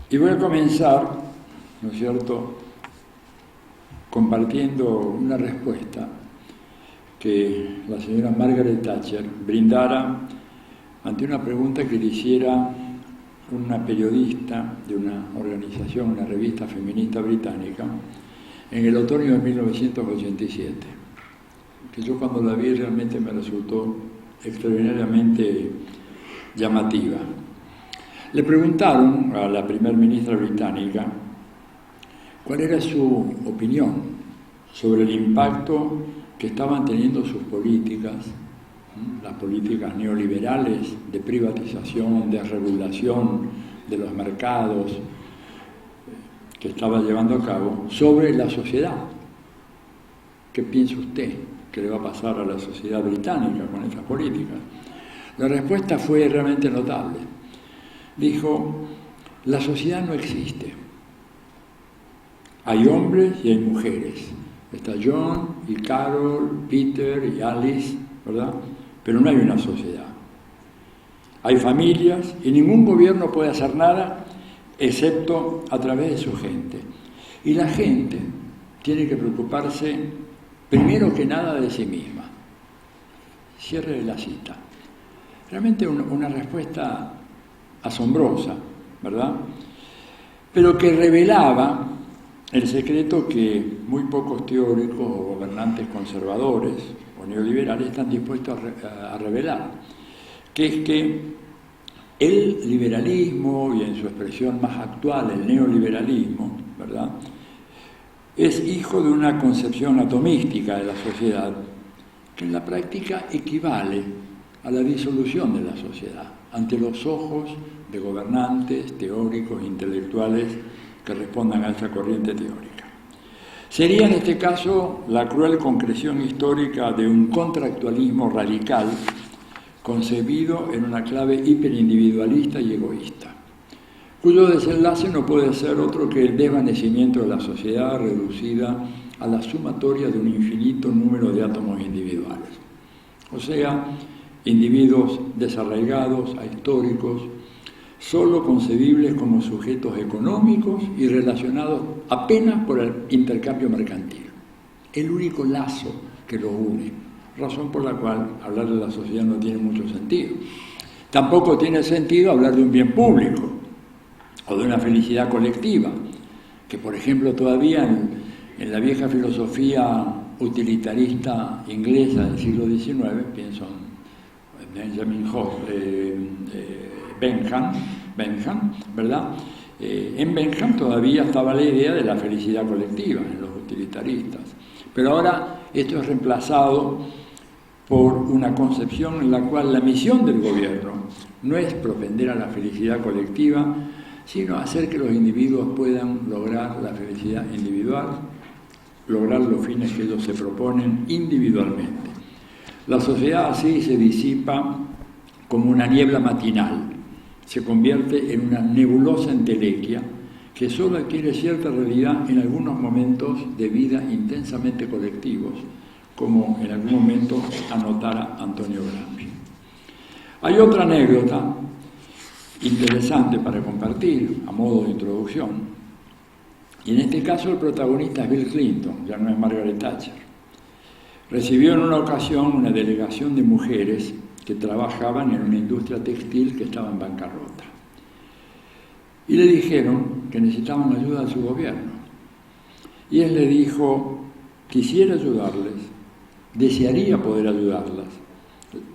Y voy a comenzar, ¿no es cierto?, compartiendo una respuesta que la señora Margaret Thatcher brindara ante una pregunta que le hiciera una periodista de una organización, una revista feminista británica, en el otoño de 1987, que yo cuando la vi realmente me resultó extraordinariamente llamativa. Le preguntaron a la primer ministra británica cuál era su opinión sobre el impacto que estaban teniendo sus políticas, las políticas neoliberales de privatización, de regulación de los mercados que estaba llevando a cabo, sobre la sociedad. ¿Qué piensa usted que le va a pasar a la sociedad británica con estas políticas? La respuesta fue realmente notable. Dijo: la sociedad no existe. Hay hombres y hay mujeres. Está John y Carol, Peter y Alice, ¿verdad? Pero no hay una sociedad. Hay familias y ningún gobierno puede hacer nada excepto a través de su gente. Y la gente tiene que preocuparse primero que nada de sí misma. Cierre la cita. Realmente una respuesta asombrosa, ¿verdad? Pero que revelaba el secreto que muy pocos teóricos o gobernantes conservadores o neoliberales están dispuestos a revelar, que es que el liberalismo, y en su expresión más actual, el neoliberalismo, ¿verdad?, es hijo de una concepción atomística de la sociedad que en la práctica equivale a la disolución de la sociedad ante los ojos de gobernantes, teóricos, intelectuales que respondan a esta corriente teórica. Sería en este caso la cruel concreción histórica de un contractualismo radical concebido en una clave hiperindividualista y egoísta, cuyo desenlace no puede ser otro que el desvanecimiento de la sociedad reducida a la sumatoria de un infinito número de átomos individuales, o sea, individuos desarraigados, ahistóricos, solo concebibles como sujetos económicos y relacionados apenas por el intercambio mercantil, el único lazo que los une, razón por la cual hablar de la sociedad no tiene mucho sentido. Tampoco tiene sentido hablar de un bien público o de una felicidad colectiva, que por ejemplo todavía en la vieja filosofía utilitarista inglesa del siglo XIX, pienso en Benjamin Bentham, ¿verdad? En Bentham todavía estaba la idea de la felicidad colectiva en los utilitaristas, pero ahora esto es reemplazado por una concepción en la cual la misión del gobierno no es propender a la felicidad colectiva, sino hacer que los individuos puedan lograr la felicidad individual, lograr los fines que ellos se proponen individualmente. La sociedad así se disipa como una niebla matinal, se convierte en una nebulosa entelequia que solo adquiere cierta realidad en algunos momentos de vida intensamente colectivos, como en algún momento anotara Antonio Gramsci. Hay otra anécdota interesante para compartir a modo de introducción, y en este caso el protagonista es Bill Clinton, ya no es Margaret Thatcher. Recibió en una ocasión una delegación de mujeres que trabajaban en una industria textil que estaba en bancarrota. Y le dijeron que necesitaban ayuda de su gobierno. Y él le dijo: quisiera ayudarles, desearía poder ayudarlas,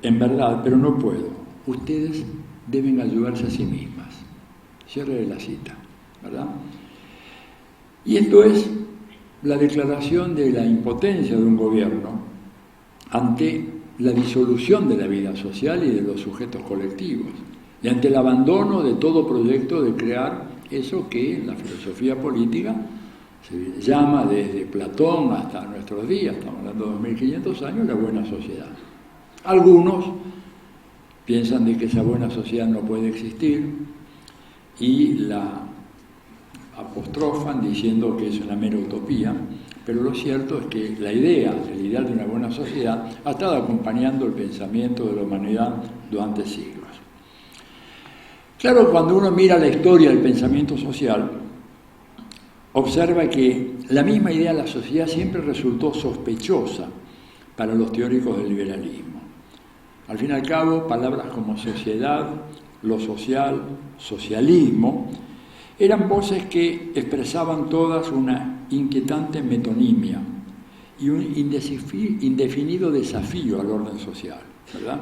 en verdad, pero no puedo. Ustedes deben ayudarse a sí mismas. Cierre la cita, ¿verdad? Y esto es la declaración de la impotencia de un gobierno ante la disolución de la vida social y de los sujetos colectivos, y ante el abandono de todo proyecto de crear eso que en la filosofía política se llama desde Platón hasta nuestros días, estamos hablando de 2500 años, la buena sociedad. Algunos piensan de que esa buena sociedad no puede existir y la apostrofan diciendo que es una mera utopía, pero lo cierto es que la idea, el ideal de una buena sociedad, ha estado acompañando el pensamiento de la humanidad durante siglos. Claro, cuando uno mira la historia del pensamiento social, observa que la misma idea de la sociedad siempre resultó sospechosa para los teóricos del liberalismo. Al fin y al cabo, palabras como sociedad, lo social, socialismo, eran voces que expresaban todas una inquietante metonimia y un indefinido desafío al orden social, ¿verdad?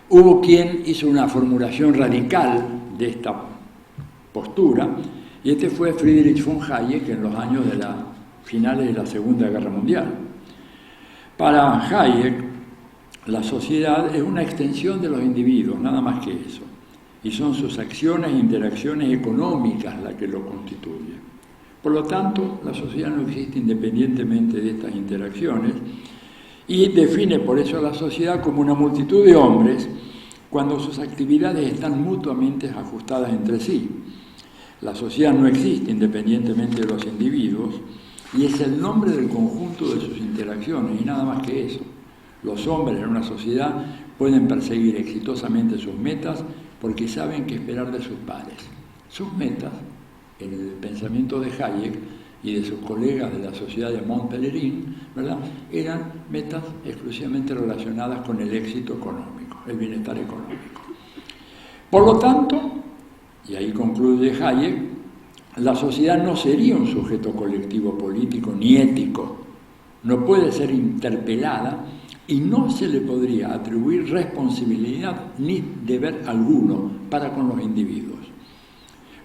Hubo quien hizo una formulación radical de esta postura, y este fue Friedrich von Hayek en los años de las finales de la Segunda Guerra Mundial. Para Hayek, la sociedad es una extensión de los individuos, nada más que eso, y son sus acciones e interacciones económicas las que lo constituyen. Por lo tanto, la sociedad no existe independientemente de estas interacciones, y define por eso a la sociedad como una multitud de hombres cuando sus actividades están mutuamente ajustadas entre sí. La sociedad no existe independientemente de los individuos y es el nombre del conjunto de sus interacciones y nada más que eso. Los hombres en una sociedad pueden perseguir exitosamente sus metas porque saben qué esperar de sus pares. Sus metas, en el pensamiento de Hayek y de sus colegas de la Sociedad de Mont Pelerin, ¿verdad?, eran metas exclusivamente relacionadas con el éxito económico, el bienestar económico. Por lo tanto, y ahí concluye Hayek, la sociedad no sería un sujeto colectivo político ni ético, no puede ser interpelada y no se le podría atribuir responsabilidad ni deber alguno para con los individuos.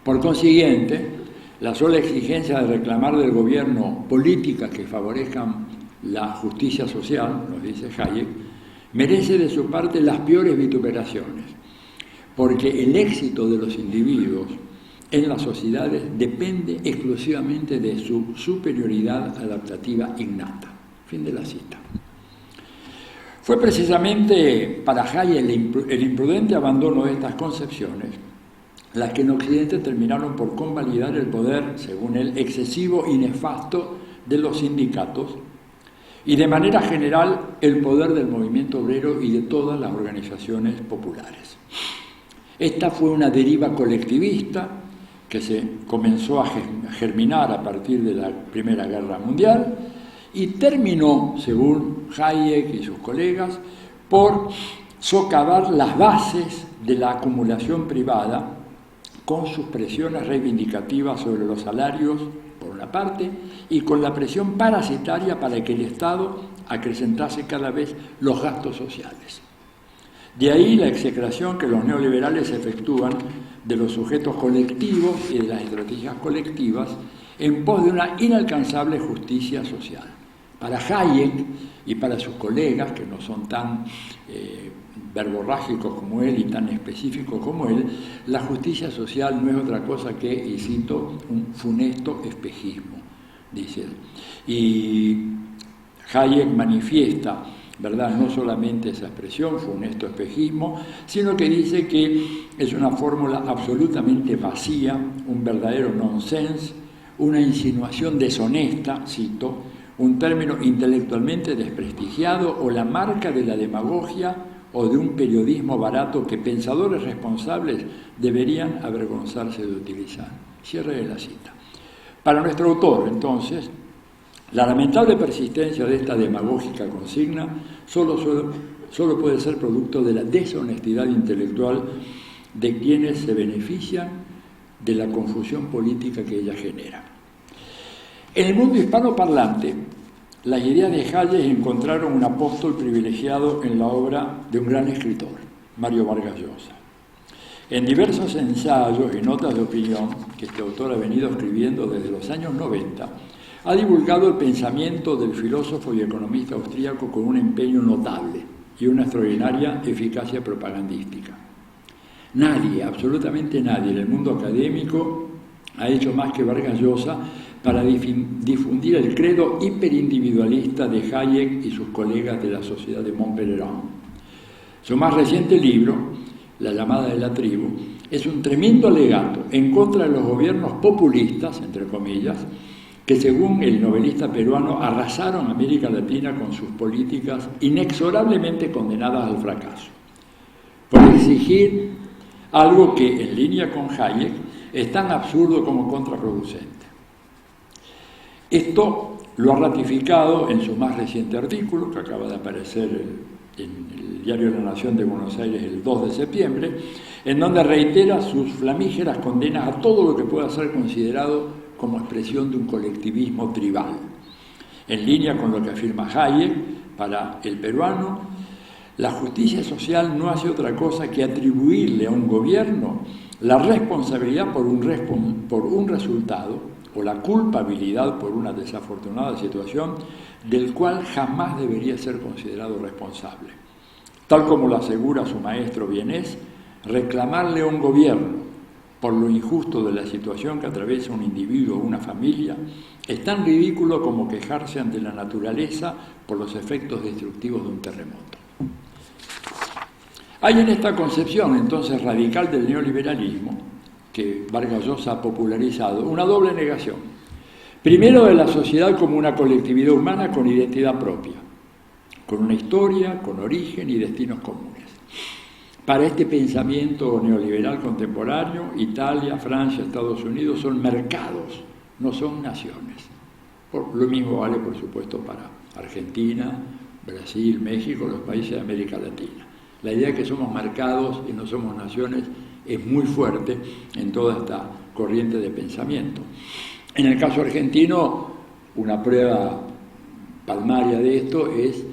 Por consiguiente, la sola exigencia de reclamar del gobierno políticas que favorezcan la justicia social, nos dice Hayek, merece de su parte las peores vituperaciones, porque el éxito de los individuos en las sociedades depende exclusivamente de su superioridad adaptativa innata. Fin de la cita. Fue precisamente para Hayek el imprudente abandono de estas concepciones las que en Occidente terminaron por convalidar el poder, según él, excesivo y nefasto de los sindicatos y de manera general el poder del movimiento obrero y de todas las organizaciones populares. Esta fue una deriva colectivista que se comenzó a germinar a partir de la Primera Guerra Mundial y terminó, según Hayek y sus colegas, por socavar las bases de la acumulación privada con sus presiones reivindicativas sobre los salarios, por una parte, y con la presión parasitaria para que el Estado acrecentase cada vez los gastos sociales. De ahí la execración que los neoliberales efectúan de los sujetos colectivos y de las estrategias colectivas en pos de una inalcanzable justicia social. Para Hayek y para sus colegas, que no son tan verborrágicos como él y tan específicos como él, la justicia social no es otra cosa que, y cito, un funesto espejismo, dice él. Y Hayek manifiesta, ¿verdad?, no solamente esa expresión, funesto espejismo, sino que dice que es una fórmula absolutamente vacía, un verdadero nonsense, una insinuación deshonesta, cito, un término intelectualmente desprestigiado o la marca de la demagogia o de un periodismo barato que pensadores responsables deberían avergonzarse de utilizar. Cierre de la cita. Para nuestro autor, entonces, la lamentable persistencia de esta demagógica consigna solo puede ser producto de la deshonestidad intelectual de quienes se benefician de la confusión política que ella genera. En el mundo hispanoparlante, las ideas de Hayek encontraron un apóstol privilegiado en la obra de un gran escritor, Mario Vargas Llosa. En diversos ensayos y notas de opinión que este autor ha venido escribiendo desde los años 90, ha divulgado el pensamiento del filósofo y economista austríaco con un empeño notable y una extraordinaria eficacia propagandística. Nadie, absolutamente nadie en el mundo académico ha hecho más que Vargas Llosa para difundir el credo hiperindividualista de Hayek y sus colegas de la Sociedad de Mont Pelerin. Su más reciente libro, La llamada de la tribu, es un tremendo alegato en contra de los gobiernos populistas, entre comillas, que según el novelista peruano arrasaron América Latina con sus políticas inexorablemente condenadas al fracaso. Por exigir algo que, en línea con Hayek, es tan absurdo como contraproducente. Esto lo ha ratificado en su más reciente artículo, que acaba de aparecer en el diario La Nación de Buenos Aires el 2 de septiembre, en donde reitera sus flamígeras condenas a todo lo que pueda ser considerado como expresión de un colectivismo tribal. En línea con lo que afirma Hayek, para el peruano, la justicia social no hace otra cosa que atribuirle a un gobierno la responsabilidad por un resultado o la culpabilidad por una desafortunada situación del cual jamás debería ser considerado responsable. Tal como lo asegura su maestro vienés, reclamarle a un gobierno por lo injusto de la situación que atraviesa un individuo o una familia es tan ridículo como quejarse ante la naturaleza por los efectos destructivos de un terremoto. Hay en esta concepción, entonces, radical del neoliberalismo, que Vargas Llosa ha popularizado, una doble negación. Primero, de la sociedad como una colectividad humana con identidad propia, con una historia, con origen y destinos comunes. Para este pensamiento neoliberal contemporáneo, Italia, Francia, Estados Unidos son mercados, no son naciones. Lo mismo vale, por supuesto, para Argentina, Brasil, México, los países de América Latina. La idea de que somos mercados y no somos naciones es muy fuerte en toda esta corriente de pensamiento. En el caso argentino, una prueba palmaria de esto es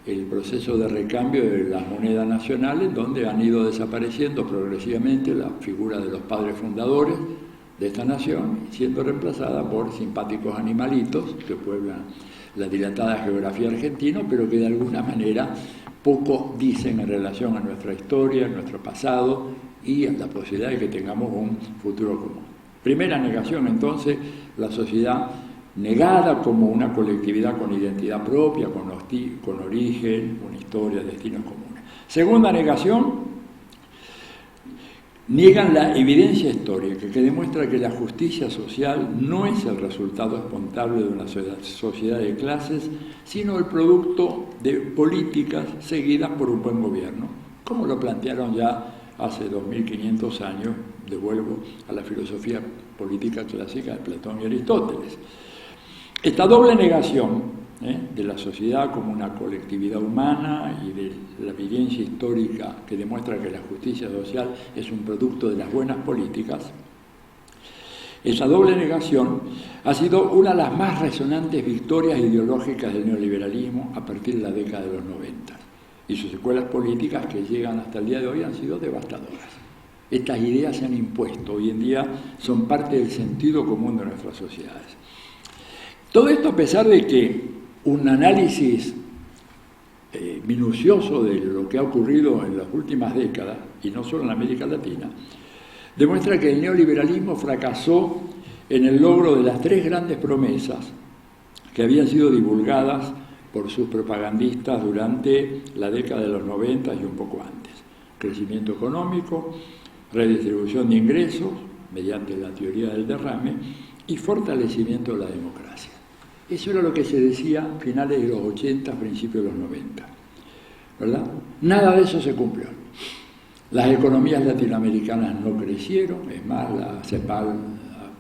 el proceso de recambio de las monedas nacionales, donde han ido desapareciendo progresivamente la figura de los padres fundadores de esta nación, siendo reemplazada por simpáticos animalitos que pueblan la dilatada geografía argentina, pero que de alguna manera poco dicen en relación a nuestra historia, a nuestro pasado y a la posibilidad de que tengamos un futuro común. Primera negación, entonces, la sociedad negada como una colectividad con identidad propia, con origen, una historia, destinos comunes. Segunda negación, niegan la evidencia histórica que demuestra que la justicia social no es el resultado espontáneo de una sociedad de clases, sino el producto de políticas seguidas por un buen gobierno, como lo plantearon ya hace 2500 años, devuelvo a la filosofía política clásica de Platón y Aristóteles. Esta doble negación de la sociedad como una colectividad humana y de la evidencia histórica que demuestra que la justicia social es un producto de las buenas políticas, esa doble negación ha sido una de las más resonantes victorias ideológicas del neoliberalismo a partir de la década de los 90. Y sus secuelas políticas que llegan hasta el día de hoy han sido devastadoras. Estas ideas se han impuesto, hoy en día son parte del sentido común de nuestras sociedades. Todo esto a pesar de que un análisis minucioso de lo que ha ocurrido en las últimas décadas, y no solo en América Latina, demuestra que el neoliberalismo fracasó en el logro de las tres grandes promesas que habían sido divulgadas por sus propagandistas durante la década de los 90 y un poco antes. Crecimiento económico, redistribución de ingresos mediante la teoría del derrame y fortalecimiento de la democracia. Eso era lo que se decía a finales de los 80, principios de los 90, ¿verdad? Nada de eso se cumplió. Las economías latinoamericanas no crecieron, es más, la CEPAL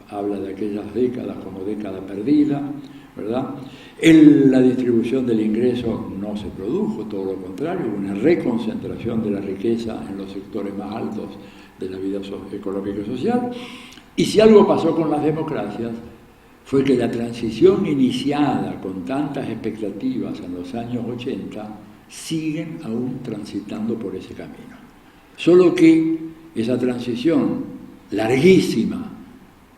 habla de aquellas décadas como década perdida, ¿verdad? La distribución del ingreso no se produjo, todo lo contrario, una reconcentración de la riqueza en los sectores más altos de la vida económica y social. Y si algo pasó con las democracias, fue que la transición iniciada con tantas expectativas en los años 80 siguen aún transitando por ese camino. Solo que esa transición larguísima,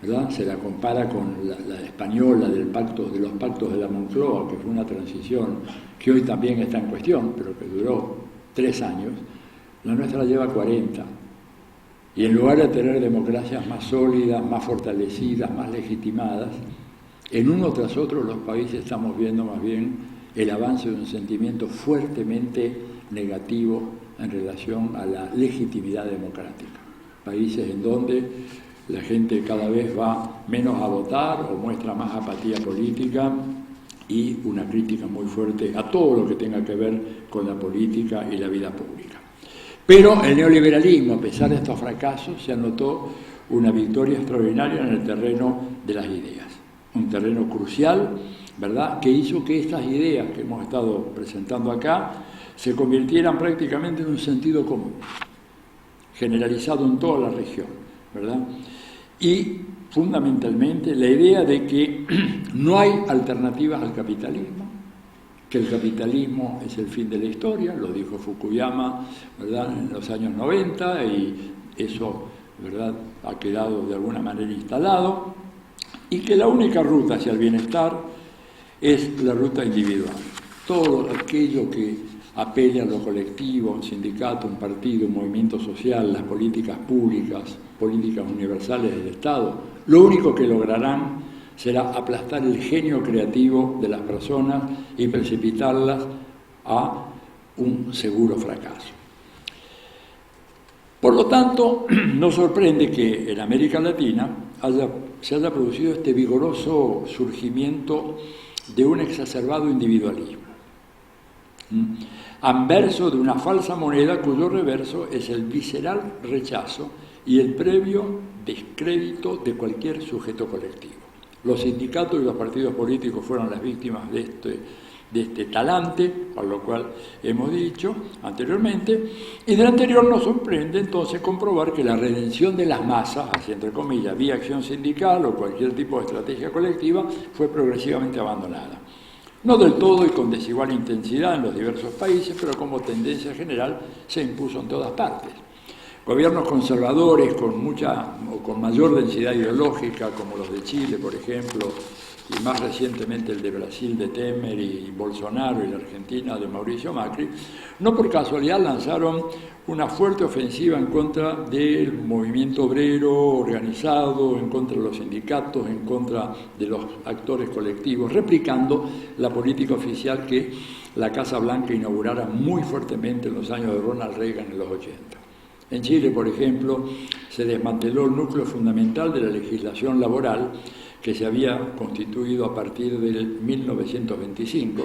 ¿verdad? Se la compara con la española de los pactos de la Moncloa, que fue una transición que hoy también está en cuestión, pero que duró 3 años, la nuestra lleva 40. Y en lugar de tener democracias más sólidas, más fortalecidas, más legitimadas, en uno tras otro los países estamos viendo más bien el avance de un sentimiento fuertemente negativo en relación a la legitimidad democrática. Países en donde la gente cada vez va menos a votar o muestra más apatía política y una crítica muy fuerte a todo lo que tenga que ver con la política y la vida pública. Pero el neoliberalismo, a pesar de estos fracasos, se anotó una victoria extraordinaria en el terreno de las ideas, un terreno crucial, ¿verdad?, que hizo que estas ideas que hemos estado presentando acá se convirtieran prácticamente en un sentido común, generalizado en toda la región, ¿verdad? Y fundamentalmente la idea de que no hay alternativas al capitalismo, que el capitalismo es el fin de la historia, lo dijo Fukuyama, ¿verdad?, en los años 90, y eso, ¿verdad?, ha quedado de alguna manera instalado, y que la única ruta hacia el bienestar es la ruta individual. Todo aquello que apele a lo colectivo, un sindicato, un partido, un movimiento social, las políticas públicas, políticas universales del Estado, lo único que lograrán será aplastar el genio creativo de las personas y precipitarlas a un seguro fracaso. Por lo tanto, no sorprende que en América Latina se haya producido este vigoroso surgimiento de un exacerbado individualismo, anverso de una falsa moneda cuyo reverso es el visceral rechazo y el previo descrédito de cualquier sujeto colectivo. Los sindicatos y los partidos políticos fueron las víctimas de este talante, por lo cual hemos dicho anteriormente, y del anterior nos sorprende entonces comprobar que la redención de las masas, así entre comillas, vía acción sindical o cualquier tipo de estrategia colectiva, fue progresivamente abandonada. No del todo y con desigual intensidad en los diversos países, pero como tendencia general se impuso en todas partes. Gobiernos conservadores con mayor densidad ideológica, como los de Chile, por ejemplo, y más recientemente el de Brasil de Temer y Bolsonaro, y la Argentina de Mauricio Macri, no por casualidad lanzaron una fuerte ofensiva en contra del movimiento obrero organizado, en contra de los sindicatos, en contra de los actores colectivos, replicando la política oficial que la Casa Blanca inaugurara muy fuertemente en los años de Ronald Reagan en los 80. En Chile, por ejemplo, se desmanteló el núcleo fundamental de la legislación laboral que se había constituido a partir del 1925,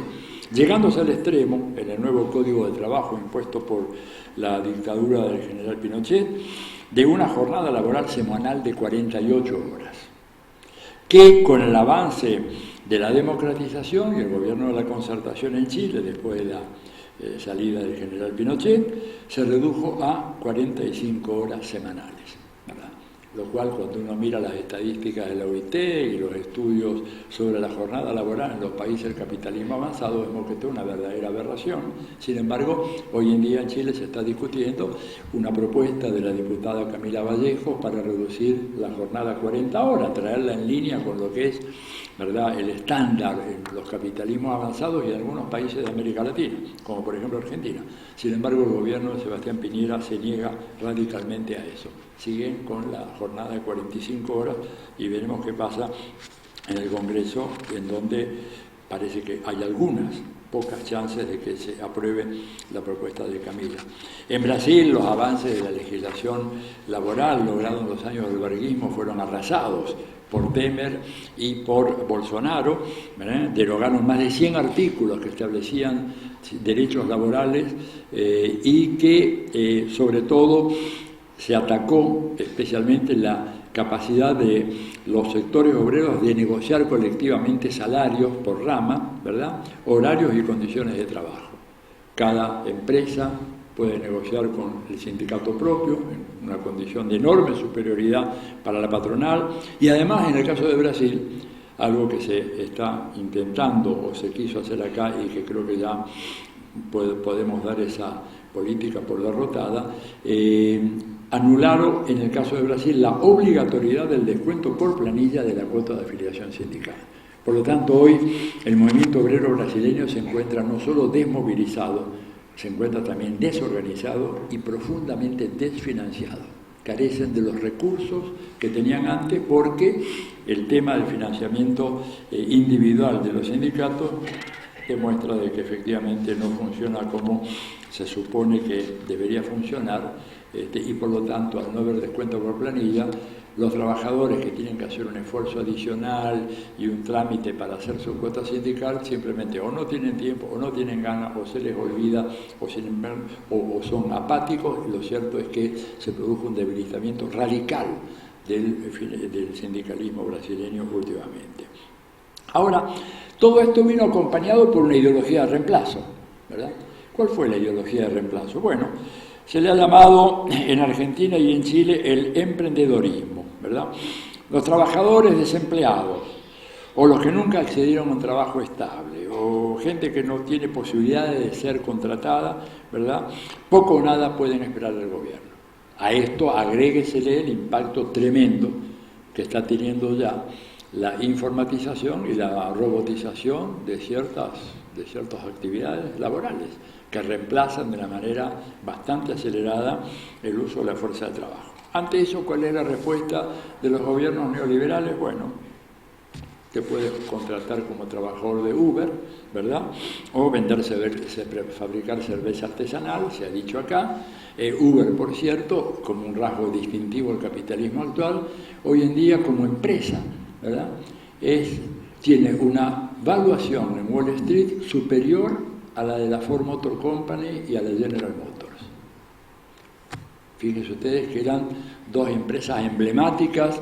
llegándose al extremo, en el nuevo Código de Trabajo impuesto por la dictadura del general Pinochet, de una jornada laboral semanal de 48 horas, que con el avance de la democratización y el gobierno de la concertación en Chile, después de la salida del general Pinochet, se redujo a 45 horas semanales, ¿verdad? Lo cual, cuando uno mira las estadísticas de la OIT y los estudios sobre la jornada laboral en los países del capitalismo avanzado, vemos que esto es una verdadera aberración. Sin embargo, hoy en día en Chile se está discutiendo una propuesta de la diputada Camila Vallejo para reducir la jornada a 40 horas, traerla en línea con lo que es, ¿verdad?, el estándar en los capitalismos avanzados y en algunos países de América Latina, como por ejemplo Argentina. Sin embargo, el gobierno de Sebastián Piñera se niega radicalmente a eso. Siguen con la jornada de 45 horas y veremos qué pasa en el Congreso, en donde parece que hay algunas pocas chances de que se apruebe la propuesta de Camila. En Brasil, los avances de la legislación laboral logrados en los años del varguismo fueron arrasados por Temer y por Bolsonaro, ¿verdad? Derogaron más de 100 artículos que establecían derechos laborales y que, sobre todo, se atacó especialmente la capacidad de los sectores obreros de negociar colectivamente salarios por rama, ¿verdad?, horarios y condiciones de trabajo. Cada empresa puede negociar con el sindicato propio en una condición de enorme superioridad para la patronal, y además, en el caso de Brasil, algo que se está intentando o se quiso hacer acá y que creo que ya podemos dar esa política por derrotada, anularon en el caso de Brasil la obligatoriedad del descuento por planilla de la cuota de afiliación sindical. Por lo tanto, hoy el movimiento obrero brasileño se encuentra no solo desmovilizado, se encuentra también desorganizado y profundamente desfinanciado. Carecen de los recursos que tenían antes porque el tema del financiamiento individual de los sindicatos demuestra de que efectivamente no funciona como se supone que debería funcionar, y por lo tanto, al no haber descuento por planilla, los trabajadores que tienen que hacer un esfuerzo adicional y un trámite para hacer su cuota sindical simplemente o no tienen tiempo, o no tienen ganas, o se les olvida, o son apáticos. Y lo cierto es que se produjo un debilitamiento radical del sindicalismo brasileño últimamente. Ahora, todo esto vino acompañado por una ideología de reemplazo, ¿verdad? ¿Cuál fue la ideología de reemplazo? Bueno, se le ha llamado en Argentina y en Chile el emprendedorismo, ¿verdad? Los trabajadores desempleados, o los que nunca accedieron a un trabajo estable, o gente que no tiene posibilidades de ser contratada, ¿verdad? Poco o nada pueden esperar del gobierno. A esto agréguesele el impacto tremendo que está teniendo ya la informatización y la robotización de ciertas actividades laborales, que reemplazan de una manera bastante acelerada el uso de la fuerza de trabajo. Ante eso, ¿cuál es la respuesta de los gobiernos neoliberales? Bueno, te puedes contratar como trabajador de Uber, ¿verdad? O fabricar cerveza artesanal, se ha dicho acá. Uber, por cierto, como un rasgo distintivo del capitalismo actual, hoy en día como empresa, ¿verdad? Tiene una valuación en Wall Street superior a la de la Ford Motor Company y a la General Motors. Fíjense ustedes que eran dos empresas emblemáticas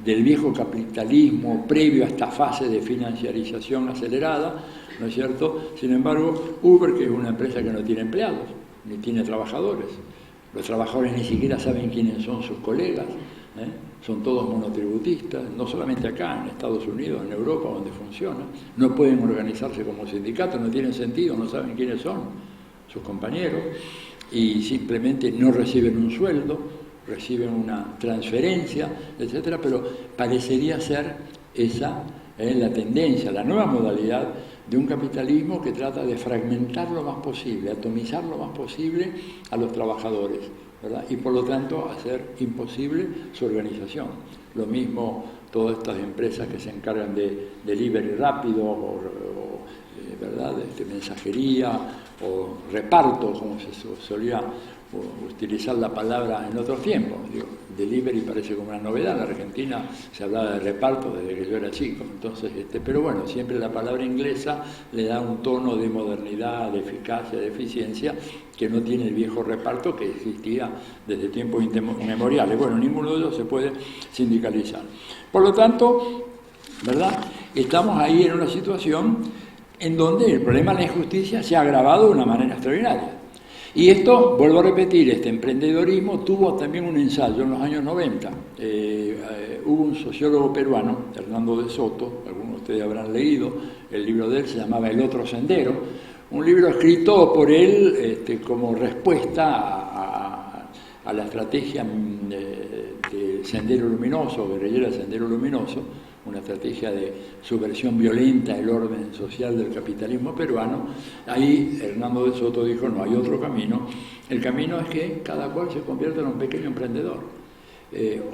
del viejo capitalismo previo a esta fase de financiarización acelerada, ¿no es cierto? Sin embargo, Uber, que es una empresa que no tiene empleados, ni tiene trabajadores, los trabajadores ni siquiera saben quiénes son sus colegas, son todos monotributistas, no solamente acá, en Estados Unidos, en Europa, donde funciona, no pueden organizarse como sindicatos, no tienen sentido, no saben quiénes son sus compañeros, y simplemente no reciben un sueldo, reciben una transferencia, etcétera, pero parecería ser esa la tendencia, la nueva modalidad de un capitalismo que trata de fragmentar lo más posible, atomizar lo más posible a los trabajadores, ¿verdad? Y por lo tanto hacer imposible su organización. Lo mismo todas estas empresas que se encargan de delivery rápido ¿verdad? Mensajería o reparto, como se solía utilizar la palabra en otros tiempos. Digo, delivery parece como una novedad. En la Argentina se hablaba de reparto desde que yo era chico. Entonces, pero bueno, siempre la palabra inglesa le da un tono de modernidad, de eficacia, de eficiencia, que no tiene el viejo reparto que existía desde tiempos inmemoriales. Bueno, ninguno de ellos se puede sindicalizar. Por lo tanto, ¿verdad? Estamos ahí en una situación en donde el problema de la injusticia se ha agravado de una manera extraordinaria. Y esto, vuelvo a repetir, este emprendedorismo tuvo también un ensayo en los años 90. Hubo un sociólogo peruano, Hernando de Soto, algunos de ustedes habrán leído, el libro de él se llamaba El otro sendero, un libro escrito por él como respuesta a la estrategia de Sendero Luminoso, guerrillera Sendero Luminoso, una estrategia de subversión violenta del orden social del capitalismo peruano. Ahí Hernando de Soto dijo, no, hay otro camino. El camino es que cada cual se convierta en un pequeño emprendedor.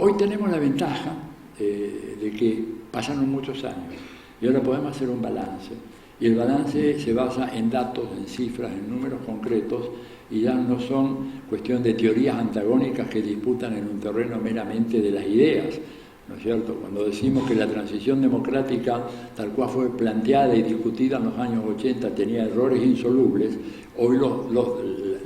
Hoy tenemos la ventaja de que pasaron muchos años y ahora podemos hacer un balance. Y el balance se basa en datos, en cifras, en números concretos, y ya no son cuestión de teorías antagónicas que disputan en un terreno meramente de las ideas, ¿no es cierto? Cuando decimos que la transición democrática, tal cual fue planteada y discutida en los años 80, tenía errores insolubles, hoy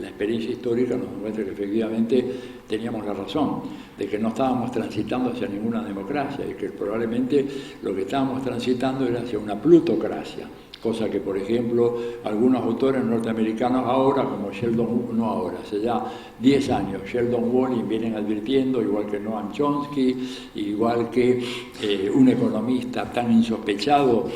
la experiencia histórica nos demuestra que efectivamente teníamos la razón, de que no estábamos transitando hacia ninguna democracia y que probablemente lo que estábamos transitando era hacia una plutocracia. Cosa que, por ejemplo, algunos autores norteamericanos ahora, como Sheldon, no ahora, hace ya 10 años, Sheldon Walling vienen advirtiendo, igual que Noam Chomsky, igual que un economista tan insospechado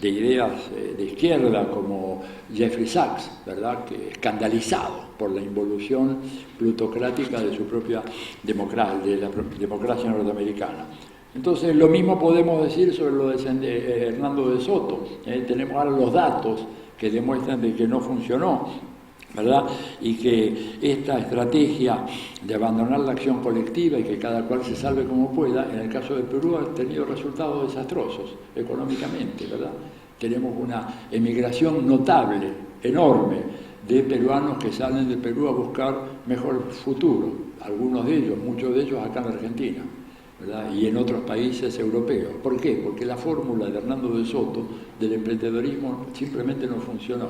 de ideas de izquierda como Jeffrey Sachs, ¿verdad?, que escandalizado por la involución plutocrática de su propia democracia, de la democracia norteamericana. Entonces, lo mismo podemos decir sobre lo de Hernando de Soto. Tenemos ahora los datos que demuestran de que no funcionó, ¿verdad? Y que esta estrategia de abandonar la acción colectiva y que cada cual se salve como pueda, en el caso de Perú ha tenido resultados desastrosos económicamente, ¿verdad? Tenemos una emigración notable, enorme, de peruanos que salen de Perú a buscar mejor futuro. Algunos de ellos, muchos de ellos acá en Argentina. ¿verdad? Y en otros países europeos. ¿Por qué? Porque la fórmula de Hernando de Soto del emprendedorismo simplemente no funcionó.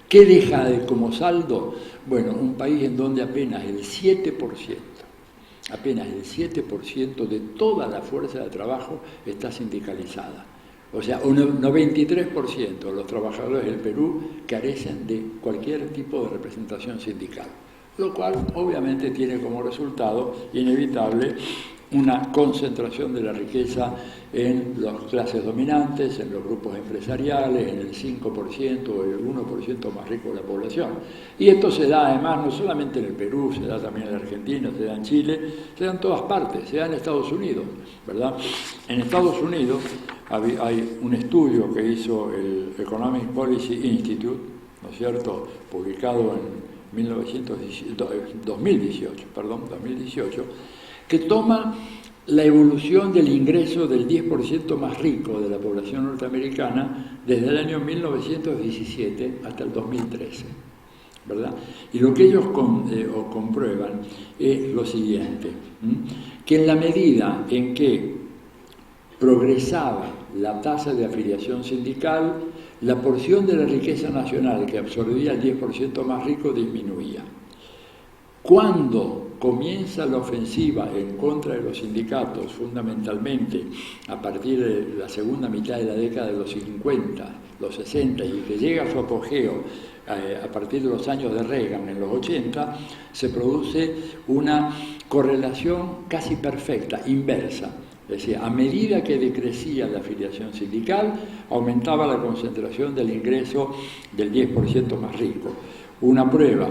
¿Qué deja como saldo? Bueno, un país en donde apenas el 7% de toda la fuerza de trabajo está sindicalizada. O sea, un 93% de los trabajadores del Perú carecen de cualquier tipo de representación sindical, lo cual obviamente tiene como resultado inevitable una concentración de la riqueza en las clases dominantes, en los grupos empresariales, en el 5% o el 1% más rico de la población. Y esto se da además no solamente en el Perú, se da también en la Argentina, se da en Chile, se da en todas partes, se da en Estados Unidos, ¿verdad? En Estados Unidos hay un estudio que hizo el Economic Policy Institute, ¿no es cierto?, publicado en 2018, que toma la evolución del ingreso del 10% más rico de la población norteamericana desde el año 1917 hasta el 2013, ¿verdad? Y lo que ellos comprueban es lo siguiente, que en la medida en que progresaba la tasa de afiliación sindical, la porción de la riqueza nacional que absorbía el 10% más rico disminuía. Cuando comienza la ofensiva en contra de los sindicatos, fundamentalmente a partir de la segunda mitad de la década de los 50, los 60, y que llega a su apogeo a partir de los años de Reagan, en los 80, se produce una correlación casi perfecta, inversa. Es decir, a medida que decrecía la afiliación sindical, aumentaba la concentración del ingreso del 10% más rico. Una prueba,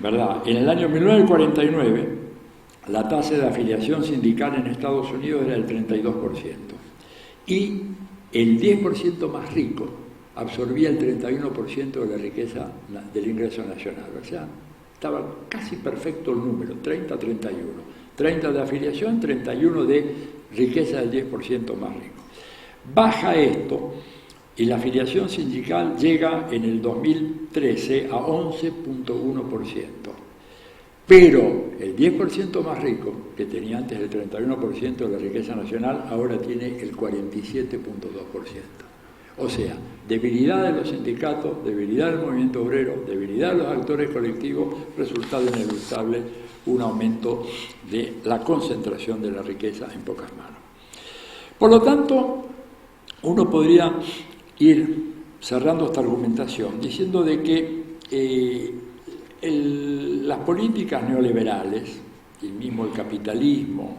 ¿verdad? En el año 1949, la tasa de afiliación sindical en Estados Unidos era del 32%. Y el 10% más rico absorbía el 31% de la riqueza del ingreso nacional. O sea, estaba casi perfecto el número, 30-31. 30 de afiliación, 31 de riqueza del 10% más rico. Baja esto y la afiliación sindical llega en el 2013 a 11.1%. Pero el 10% más rico, que tenía antes el 31% de la riqueza nacional, ahora tiene el 47.2%. O sea, debilidad de los sindicatos, debilidad del movimiento obrero, debilidad de los actores colectivos, resultado inevitable un aumento de la concentración de la riqueza en pocas manos. Por lo tanto, uno podría ir cerrando esta argumentación diciendo de que las políticas neoliberales, y mismo el capitalismo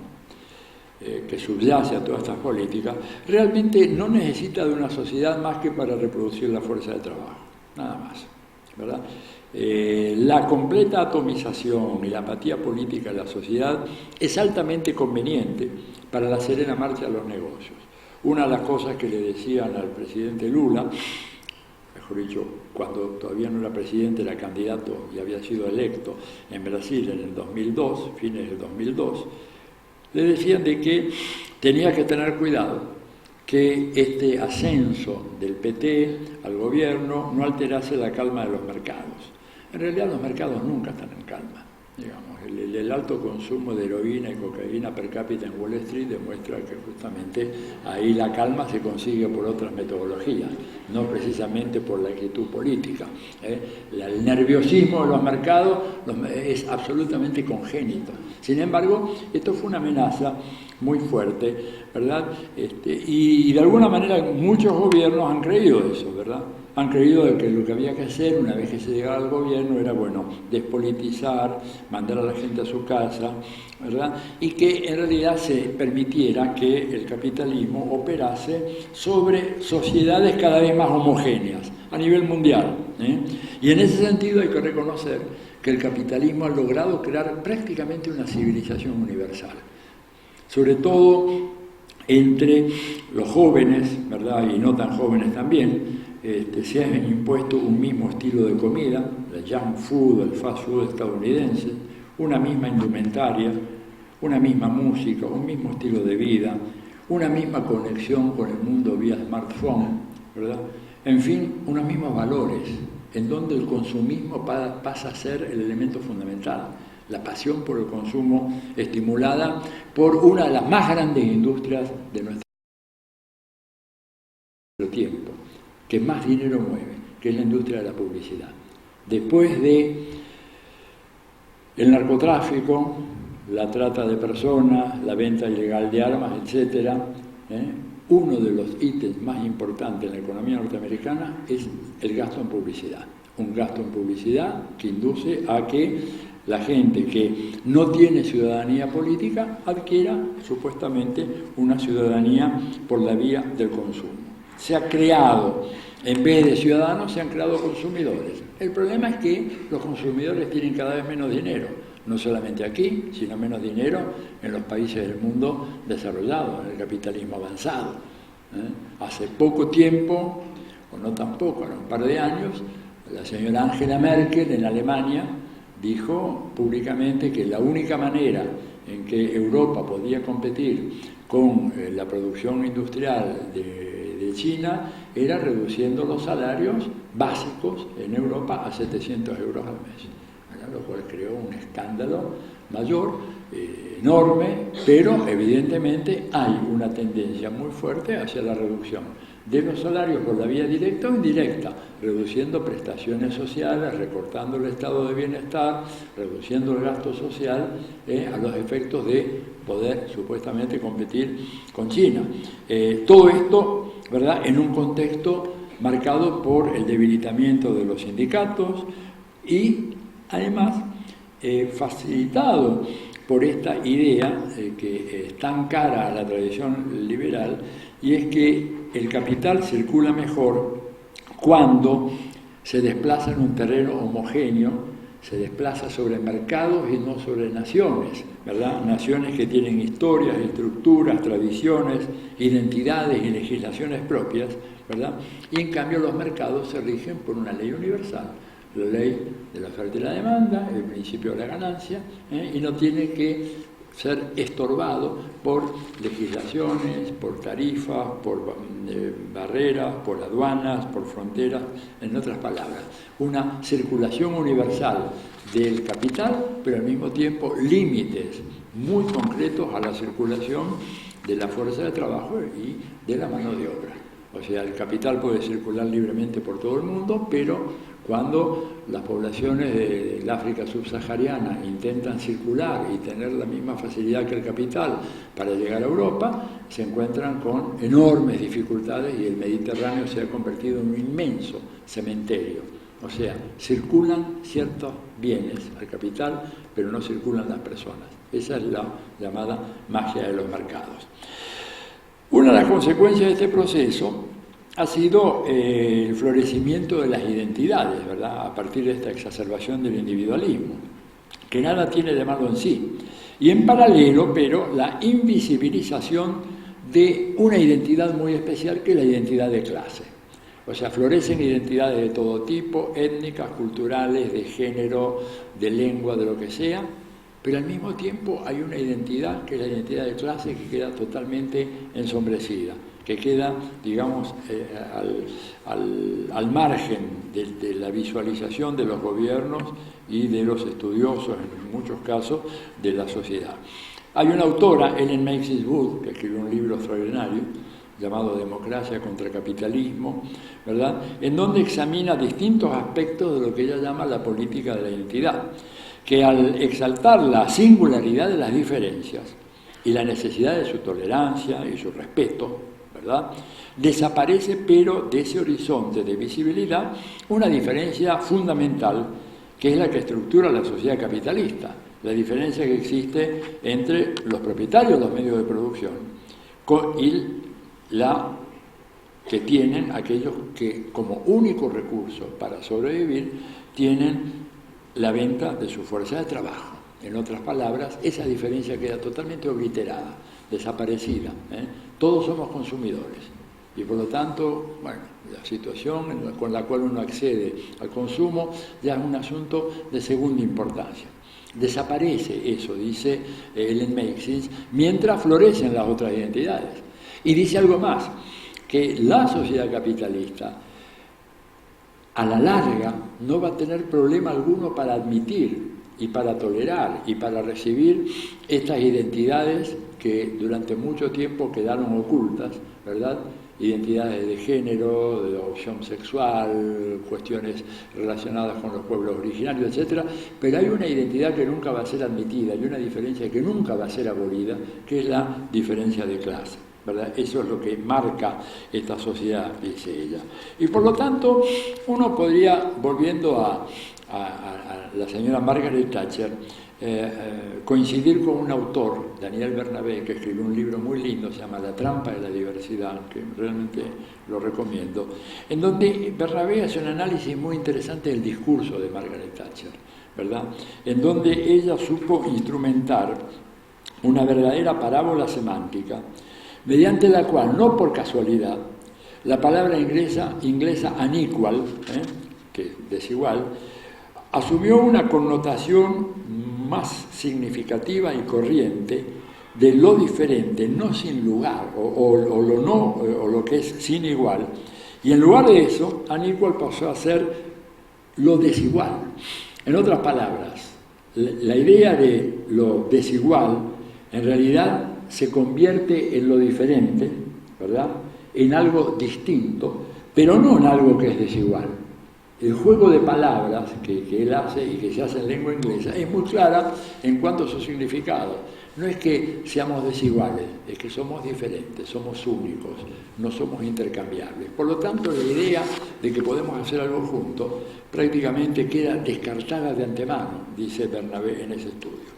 que subyace a todas estas políticas, realmente no necesita de una sociedad más que para reproducir la fuerza de trabajo, nada más, ¿verdad? La completa atomización y la apatía política de la sociedad es altamente conveniente para la serena marcha de los negocios. Una de las cosas que le decían al presidente Lula, mejor dicho, cuando todavía no era presidente, era candidato y había sido electo en Brasil en el 2002, fines del 2002, le decían de que tenía que tener cuidado que este ascenso del PT al gobierno no alterase la calma de los mercados. En realidad los mercados nunca están en calma, digamos. El alto consumo de heroína y cocaína per cápita en Wall Street demuestra que justamente ahí la calma se consigue por otras metodologías, no precisamente por la actitud política. El nerviosismo de los mercados es absolutamente congénito. Sin embargo, esto fue una amenaza muy fuerte, ¿verdad? Y de alguna manera muchos gobiernos han creído eso, ¿verdad? Han creído de que lo que había que hacer una vez que se llegara al gobierno era, bueno, despolitizar, mandar a la gente a su casa, ¿verdad? Y que en realidad se permitiera que el capitalismo operase sobre sociedades cada vez más homogéneas a nivel mundial, ¿eh? Y en ese sentido hay que reconocer que el capitalismo ha logrado crear prácticamente una civilización universal, sobre todo entre los jóvenes, ¿verdad? Y no tan jóvenes también. Se ha impuesto un mismo estilo de comida, el junk food, el fast food estadounidense, una misma indumentaria, una misma música, un mismo estilo de vida, una misma conexión con el mundo vía smartphone, ¿verdad? En fin, unos mismos valores, en donde el consumismo pasa a ser el elemento fundamental. La pasión por el consumo estimulada por una de las más grandes industrias de nuestro tiempo, que más dinero mueve, que es la industria de la publicidad. Después de el narcotráfico, la trata de personas, la venta ilegal de armas, etc., uno de los ítems más importantes en la economía norteamericana es el gasto en publicidad. Un gasto en publicidad que induce a que la gente que no tiene ciudadanía política adquiera supuestamente una ciudadanía por la vía del consumo. Se ha creado, en vez de ciudadanos, se han creado consumidores. El problema es que los consumidores tienen cada vez menos dinero, no solamente aquí, sino menos dinero en los países del mundo desarrollado, en el capitalismo avanzado. Hace poco tiempo, o no tan poco, en un par de años, la señora Angela Merkel en Alemania dijo públicamente que la única manera en que Europa podía competir con la producción industrial de China era reduciendo los salarios básicos en Europa a 700 euros al mes, lo cual creó un escándalo mayor, enorme, pero evidentemente hay una tendencia muy fuerte hacia la reducción de los salarios por la vía directa o indirecta, reduciendo prestaciones sociales, recortando el estado de bienestar, reduciendo el gasto social a los efectos de poder supuestamente competir con China. Todo esto, ¿verdad?, en un contexto marcado por el debilitamiento de los sindicatos y además facilitado por esta idea que es tan cara a la tradición liberal, y es que el capital circula mejor cuando se desplaza en un terreno homogéneo, se desplaza sobre mercados y no sobre naciones, ¿verdad? Naciones que tienen historias, estructuras, tradiciones, identidades y legislaciones propias, ¿verdad? Y en cambio los mercados se rigen por una ley universal, la ley de la oferta y la demanda, el principio de la ganancia, y no tiene que ser estorbado por legislaciones, por tarifas, por barreras, por aduanas, por fronteras, en otras palabras, una circulación universal del capital, pero al mismo tiempo límites muy concretos a la circulación de la fuerza de trabajo y de la mano de obra. O sea, el capital puede circular libremente por todo el mundo, pero cuando las poblaciones del África subsahariana intentan circular y tener la misma facilidad que el capital para llegar a Europa, se encuentran con enormes dificultades y el Mediterráneo se ha convertido en un inmenso cementerio. O sea, circulan ciertos bienes al capital, pero no circulan las personas. Esa es la llamada magia de los mercados. Una de las consecuencias de este proceso ha sido el florecimiento de las identidades, ¿verdad?, a partir de esta exacerbación del individualismo, que nada tiene de malo en sí. Y en paralelo, pero, la invisibilización de una identidad muy especial, que es la identidad de clase. O sea, florecen identidades de todo tipo, étnicas, culturales, de género, de lengua, de lo que sea, pero al mismo tiempo hay una identidad, que es la identidad de clase, que queda totalmente ensombrecida, que queda, digamos, al margen de la visualización de los gobiernos y de los estudiosos, en muchos casos, de la sociedad. Hay una autora, Ellen Macy's Wood, que escribió un libro extraordinario llamado Democracia contra Capitalismo, ¿verdad?, en donde examina distintos aspectos de lo que ella llama la política de la identidad, que al exaltar la singularidad de las diferencias y la necesidad de su tolerancia y su respeto, ¿verdad?, desaparece, pero de ese horizonte de visibilidad, una diferencia fundamental, que es la que estructura la sociedad capitalista, la diferencia que existe entre los propietarios de los medios de producción y la que tienen aquellos que, como único recurso para sobrevivir, tienen la venta de su fuerza de trabajo. En otras palabras, esa diferencia queda totalmente obliterada, desaparecida. Todos somos consumidores y por lo tanto, bueno, la situación con la cual uno accede al consumo ya es un asunto de segunda importancia. Desaparece eso, dice Ellen Macy, mientras florecen las otras identidades. Y dice algo más, que la sociedad capitalista a la larga no va a tener problema alguno para admitir y para tolerar y para recibir estas identidades que durante mucho tiempo quedaron ocultas, ¿verdad? Identidades de género, de opción sexual, cuestiones relacionadas con los pueblos originarios, etc. Pero hay una identidad que nunca va a ser admitida y una diferencia que nunca va a ser abolida, que es la diferencia de clase, ¿verdad? Eso es lo que marca esta sociedad, dice ella. Y por lo tanto, uno podría, volviendo a la señora Margaret Thatcher, coincidir con un autor, Daniel Bernabé, que escribió un libro muy lindo, se llama La trampa de la diversidad, que realmente lo recomiendo, en donde Bernabé hace un análisis muy interesante del discurso de Margaret Thatcher, ¿verdad? En donde ella supo instrumentar una verdadera parábola semántica, mediante la cual, no por casualidad, la palabra inglesa unequal, que es desigual, asumió una connotación más significativa y corriente de lo diferente, no sin lugar, o lo que es sin igual, y en lugar de eso, unequal pasó a ser lo desigual. En otras palabras, la idea de lo desigual en realidad se convierte en lo diferente, ¿verdad?, en algo distinto, pero no en algo que es desigual. El juego de palabras que él hace y que se hace en lengua inglesa es muy clara en cuanto a su significado. No es que seamos desiguales, es que somos diferentes, somos únicos, no somos intercambiables. Por lo tanto, la idea de que podemos hacer algo juntos prácticamente queda descartada de antemano, dice Bernabé en ese estudio.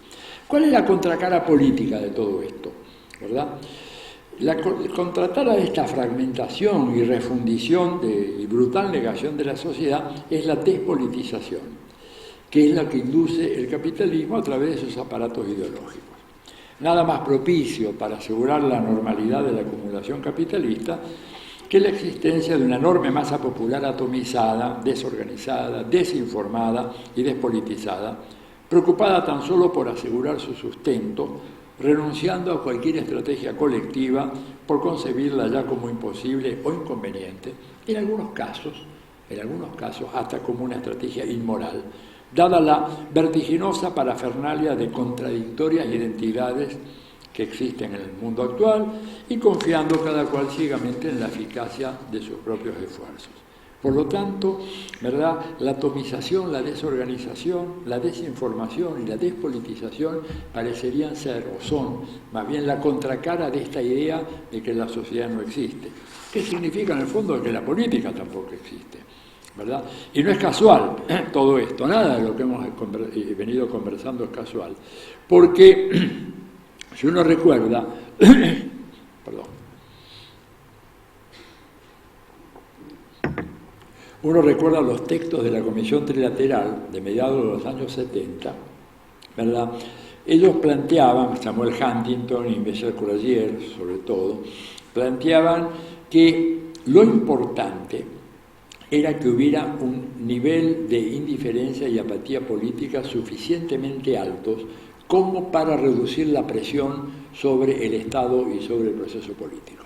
¿Cuál es la contracara política de todo esto? ¿Verdad? La contratara de esta fragmentación y refundición y brutal negación de la sociedad es la despolitización, que es la que induce el capitalismo a través de sus aparatos ideológicos. Nada más propicio para asegurar la normalidad de la acumulación capitalista que la existencia de una enorme masa popular atomizada, desorganizada, desinformada y despolitizada, preocupada tan solo por asegurar su sustento, renunciando a cualquier estrategia colectiva por concebirla ya como imposible o inconveniente, en algunos casos hasta como una estrategia inmoral, dada la vertiginosa parafernalia de contradictorias identidades que existen en el mundo actual y confiando cada cual ciegamente en la eficacia de sus propios esfuerzos. Por lo tanto, ¿verdad?, la atomización, la desorganización, la desinformación y la despolitización parecerían ser o son más bien la contracara de esta idea de que la sociedad no existe. ¿Qué significa en el fondo que la política tampoco existe? ¿Verdad? Y no es casual todo esto, nada de lo que hemos venido conversando es casual, porque si uno recuerda, uno recuerda los textos de la Comisión Trilateral de mediados de los años 70, ¿verdad? Ellos planteaban, Samuel Huntington y Michel Couragier sobre todo, planteaban que lo importante era que hubiera un nivel de indiferencia y apatía política suficientemente altos como para reducir la presión sobre el Estado y sobre el proceso político.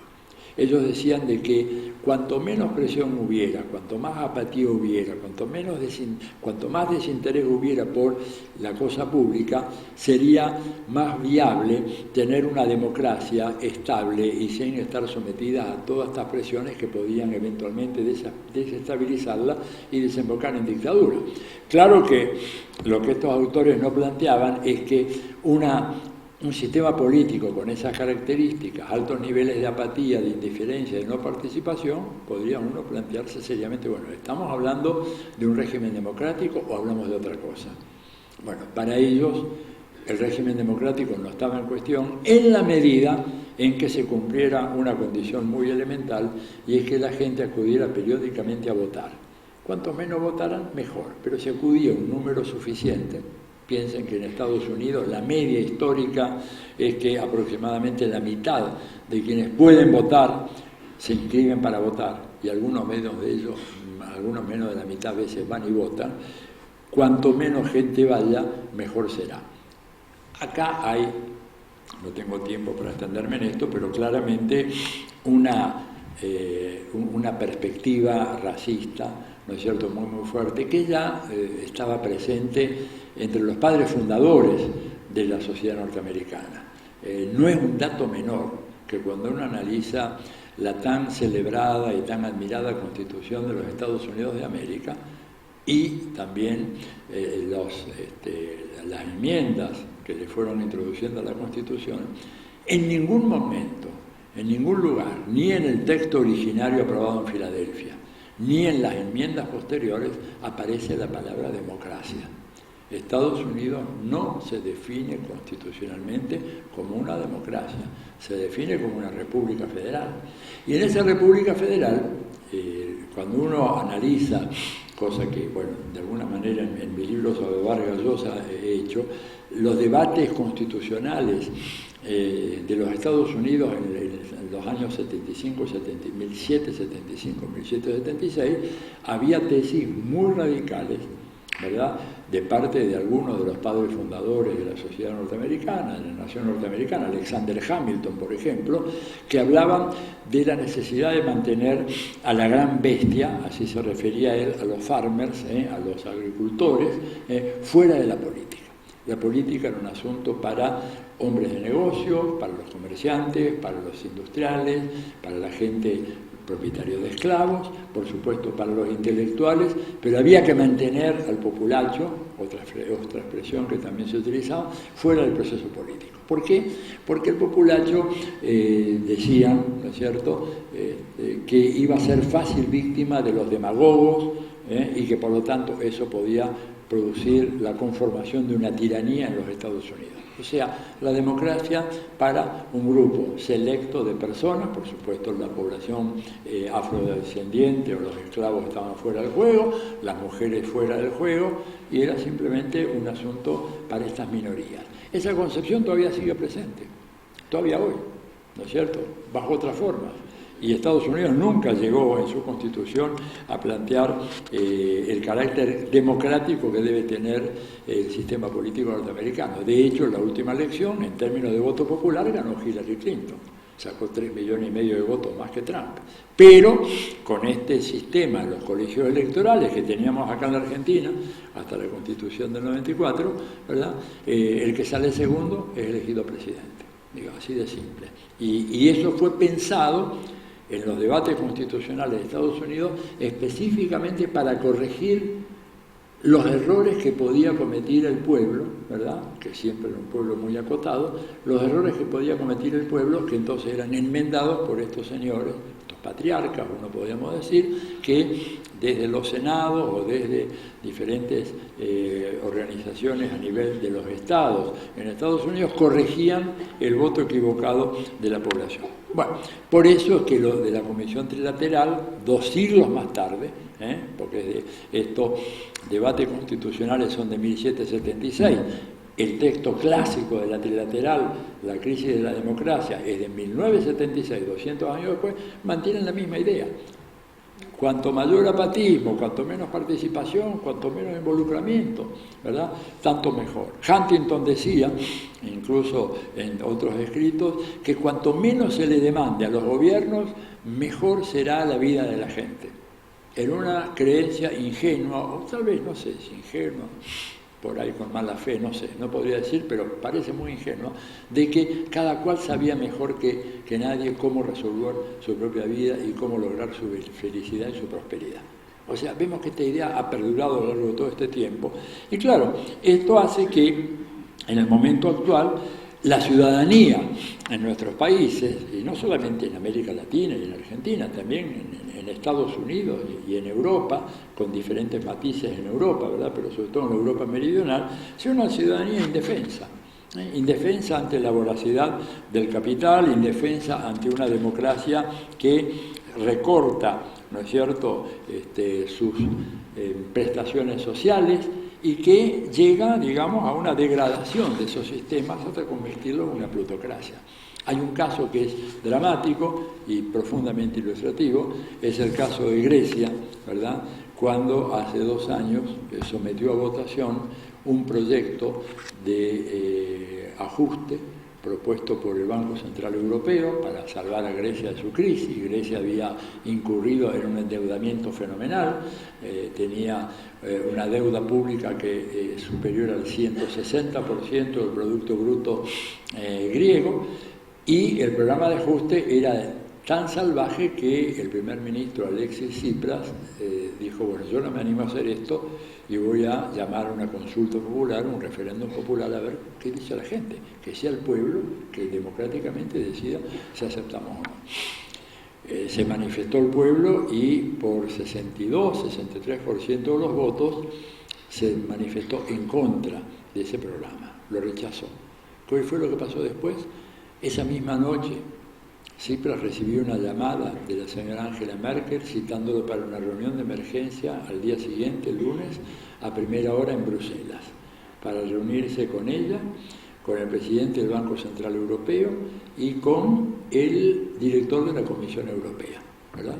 Ellos decían de que cuanto menos presión hubiera, cuanto más apatía hubiera, cuanto más desinterés hubiera por la cosa pública, sería más viable tener una democracia estable y sin estar sometida a todas estas presiones que podían eventualmente desestabilizarla y desembocar en dictadura. Claro que lo que estos autores no planteaban es que un sistema político con esas características, altos niveles de apatía, de indiferencia, de no participación, podría uno plantearse seriamente, bueno, ¿estamos hablando de un régimen democrático o hablamos de otra cosa? Bueno, para ellos el régimen democrático no estaba en cuestión en la medida en que se cumpliera una condición muy elemental y es que la gente acudiera periódicamente a votar. Cuanto menos votaran, mejor, pero si acudía un número suficiente. Piensen que en Estados Unidos la media histórica es que aproximadamente la mitad de quienes pueden votar se inscriben para votar y algunos menos de ellos, algunos menos de la mitad veces van y votan. Cuanto menos gente vaya, mejor será. Acá hay, no tengo tiempo para extenderme en esto, pero claramente una perspectiva racista, ¿no es cierto?, muy, muy fuerte, que ya estaba presente entre los padres fundadores de la sociedad norteamericana. No es un dato menor que cuando uno analiza la tan celebrada y tan admirada Constitución de los Estados Unidos de América y también las enmiendas que le fueron introduciendo a la Constitución, en ningún momento, en ningún lugar, ni en el texto originario aprobado en Filadelfia, ni en las enmiendas posteriores, aparece la palabra democracia. Estados Unidos no se define constitucionalmente como una democracia, se define como una república federal. Y en esa república federal, cuando uno analiza, cosa que, bueno, de alguna manera en mi libro sobre Vargas Llosa he hecho, los debates constitucionales de los Estados Unidos en los años 75, 1775, 1776, había tesis muy radicales, ¿verdad?, de parte de algunos de los padres fundadores de la sociedad norteamericana, de la nación norteamericana, Alexander Hamilton, por ejemplo, que hablaban de la necesidad de mantener a la gran bestia, así se refería él a los farmers, a los agricultores, fuera de la política. La política era un asunto para hombres de negocio, para los comerciantes, para los industriales, para la gente propietaria de esclavos, por supuesto para los intelectuales, pero había que mantener al populacho, otra expresión que también se utilizaba, fuera del proceso político. ¿Por qué? Porque el populacho decía, ¿no es cierto?, que iba a ser fácil víctima de los demagogos y que por lo tanto eso podía producir la conformación de una tiranía en los Estados Unidos. O sea, la democracia para un grupo selecto de personas, por supuesto la población afrodescendiente o los esclavos estaban fuera del juego, las mujeres fuera del juego, y era simplemente un asunto para estas minorías. Esa concepción todavía sigue presente, todavía hoy, ¿no es cierto?, bajo otras formas. Y Estados Unidos nunca llegó en su Constitución a plantear el carácter democrático que debe tener el sistema político norteamericano. De hecho, en la última elección, en términos de voto popular, ganó Hillary Clinton. Sacó 3,5 millones de votos más que Trump. Pero con este sistema, los colegios electorales que teníamos acá en la Argentina, hasta la Constitución del 94, ¿verdad?, el que sale segundo es elegido presidente. Digo, así de simple. Y eso fue pensado en los debates constitucionales de Estados Unidos específicamente para corregir los errores que podía cometer el pueblo, ¿verdad?, que siempre era un pueblo muy acotado, los errores que podía cometer el pueblo, que entonces eran enmendados por estos señores, estos patriarcas, uno podríamos decir, que desde los senados o desde diferentes organizaciones a nivel de los estados en Estados Unidos corregían el voto equivocado de la población. Bueno, por eso es que lo de la Comisión Trilateral, 2 siglos más tarde, porque estos debates constitucionales son de 1776, el texto clásico de la Trilateral, la crisis de la democracia, es de 1976, 200 años después, mantienen la misma idea. Cuanto mayor apatismo, cuanto menos participación, cuanto menos involucramiento, ¿verdad?, tanto mejor. Huntington decía, incluso en otros escritos, que cuanto menos se le demande a los gobiernos, mejor será la vida de la gente. Era una creencia ingenua, o tal vez, no sé, si ingenua, por ahí con mala fe, no sé, no podría decir, pero parece muy ingenuo, de que cada cual sabía mejor que nadie cómo resolver su propia vida y cómo lograr su felicidad y su prosperidad. O sea, vemos que esta idea ha perdurado a lo largo de todo este tiempo. Y claro, esto hace que en el momento actual la ciudadanía en nuestros países, y no solamente en América Latina y en Argentina, también en Estados Unidos y en Europa, con diferentes matices en Europa, ¿verdad?, pero sobre todo en la Europa meridional, sea una ciudadanía indefensa. Indefensa ante la voracidad del capital, indefensa ante una democracia que recorta, ¿no es cierto?, sus prestaciones sociales, y que llega, digamos, a una degradación de esos sistemas hasta convertirlos en una plutocracia. Hay un caso que es dramático y profundamente ilustrativo, es el caso de Grecia, ¿verdad?, cuando hace 2 años sometió a votación un proyecto de ajuste propuesto por el Banco Central Europeo para salvar a Grecia de su crisis. Grecia había incurrido en un endeudamiento fenomenal, tenía una deuda pública que superior al 160% del Producto Bruto griego, y el programa de ajuste era tan salvaje que el primer ministro Alexis Tsipras dijo, bueno, yo no me animo a hacer esto y voy a llamar a una consulta popular, un referéndum popular, a ver qué dice la gente, que sea el pueblo que democráticamente decida si aceptamos o no. Se manifestó el pueblo y por 63% de los votos se manifestó en contra de ese programa, lo rechazó. ¿Qué fue lo que pasó después? Esa misma noche, Tsipras recibió una llamada de la señora Angela Merkel citándolo para una reunión de emergencia al día siguiente, el lunes, a primera hora en Bruselas, para reunirse con ella, con el presidente del Banco Central Europeo y con el director de la Comisión Europea, ¿verdad?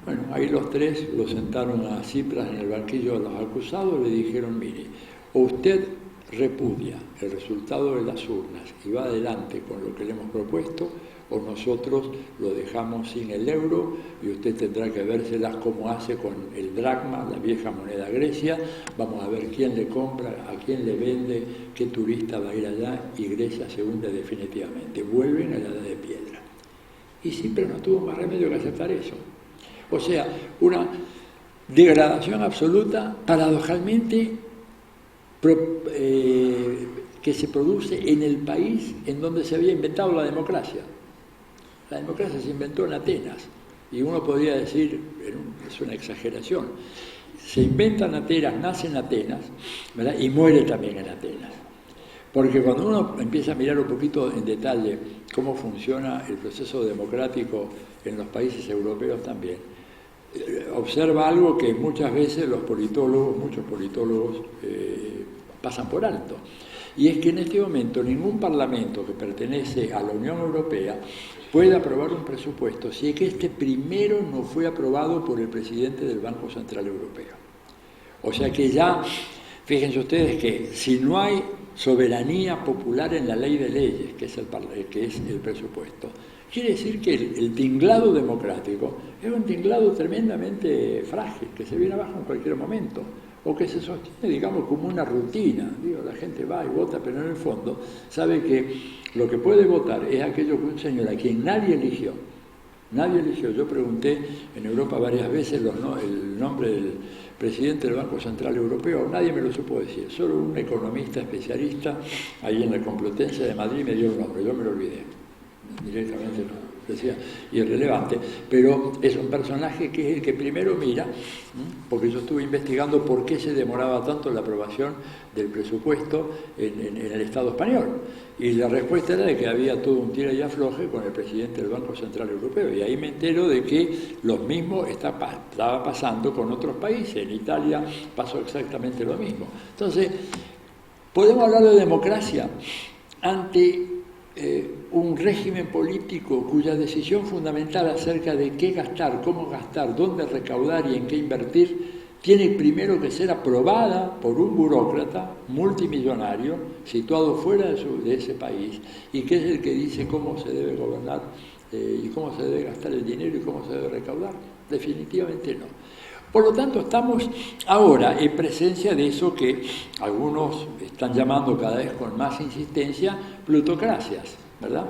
Bueno, ahí los tres lo sentaron a Tsipras en el banquillo de los acusados y le dijeron, mire, o usted repudia el resultado de las urnas y va adelante con lo que le hemos propuesto, o nosotros lo dejamos sin el euro y usted tendrá que vérselas como hace con el dracma, la vieja moneda Grecia. Vamos a ver quién le compra, a quién le vende, qué turista va a ir allá, y Grecia se hunde definitivamente. Vuelven a la edad de piedra. Y siempre no tuvo más remedio que aceptar eso. O sea, una degradación absoluta, paradojalmente, que se produce en el país en donde se había inventado la democracia. La democracia se inventó en Atenas, y uno podría decir, es una exageración, se inventa en Atenas, nace en Atenas, ¿verdad? Y muere también en Atenas. Porque cuando uno empieza a mirar un poquito en detalle cómo funciona el proceso democrático en los países europeos también, observa algo que muchas veces muchos politólogos pasan por alto. Y es que en este momento ningún parlamento que pertenece a la Unión Europea puede aprobar un presupuesto si es que este primero no fue aprobado por el presidente del Banco Central Europeo. O sea que ya, fíjense ustedes que si no hay soberanía popular en la ley de leyes, que es el presupuesto, quiere decir que el tinglado democrático es un tinglado tremendamente frágil, que se viene abajo en cualquier momento, o que se sostiene, digamos, como una rutina. Digo, la gente va y vota, pero en el fondo sabe que lo que puede votar es aquello que un señor a quien nadie eligió. Nadie eligió. Yo pregunté en Europa varias veces el nombre del presidente del Banco Central Europeo, nadie me lo supo decir. Solo un economista especialista ahí en la Complutense de Madrid me dio el nombre, yo me lo olvidé. Directamente no. Decía, irrelevante, pero es un personaje que es el que primero mira, porque yo estuve investigando por qué se demoraba tanto la aprobación del presupuesto en el Estado español, y la respuesta era de que había todo un tira y afloje con el presidente del Banco Central Europeo, y ahí me entero de que lo mismo estaba pasando con otros países. En Italia pasó exactamente lo mismo. Entonces, podemos hablar de democracia ante un régimen político cuya decisión fundamental acerca de qué gastar, cómo gastar, dónde recaudar y en qué invertir tiene primero que ser aprobada por un burócrata multimillonario situado fuera de ese país, y que es el que dice cómo se debe gobernar y cómo se debe gastar el dinero y cómo se debe recaudar. Definitivamente no. Por lo tanto, estamos ahora en presencia de eso que algunos están llamando cada vez con más insistencia plutocracias, ¿verdad?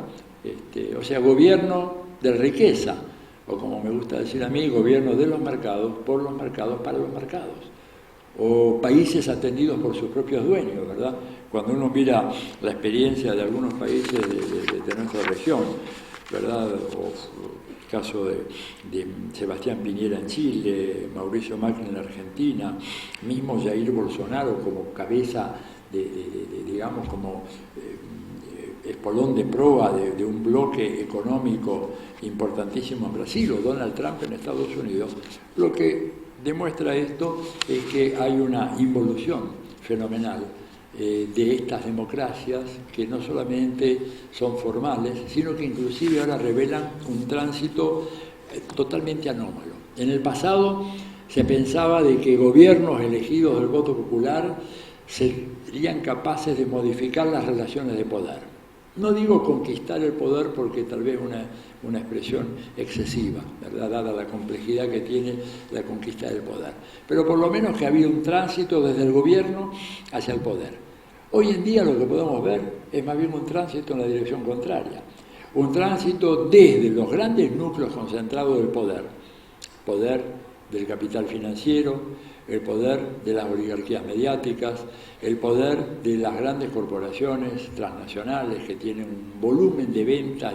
O sea, gobierno de riqueza, o como me gusta decir a mí, gobierno de los mercados, por los mercados, para los mercados, o países atendidos por sus propios dueños, ¿verdad? Cuando uno mira la experiencia de algunos países de nuestra región, ¿verdad? El caso de Sebastián Piñera en Chile, Mauricio Macri en la Argentina, mismo Jair Bolsonaro como cabeza digamos, como espolón de proa de un bloque económico importantísimo en Brasil, o Donald Trump en Estados Unidos. Lo que demuestra esto es que hay una involución fenomenal de estas democracias, que no solamente son formales, sino que inclusive ahora revelan un tránsito totalmente anómalo. En el pasado se pensaba de que gobiernos elegidos del voto popular serían capaces de modificar las relaciones de poder. no digo conquistar el poder porque tal vez una expresión excesiva, ¿verdad?, dada la complejidad que tiene la conquista del poder, pero por lo menos que había un tránsito desde el gobierno hacia el poder. Hoy en día lo que podemos ver es más bien un tránsito en la dirección contraria, un tránsito desde los grandes núcleos concentrados del poder del capital financiero, el poder de las oligarquías mediáticas, el poder de las grandes corporaciones transnacionales que tienen un volumen de venta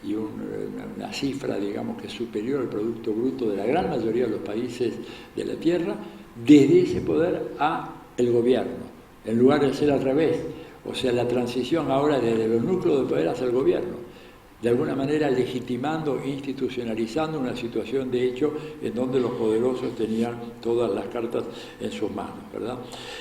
y una cifra, digamos, que es superior al Producto Bruto de la gran mayoría de los países de la Tierra, desde ese poder a el gobierno, en lugar de ser al revés, o sea, la transición ahora desde los núcleos de poder hacia el gobierno, de alguna manera legitimando, institucionalizando una situación de hecho en donde los poderosos tenían todas las cartas en sus manos, ¿verdad?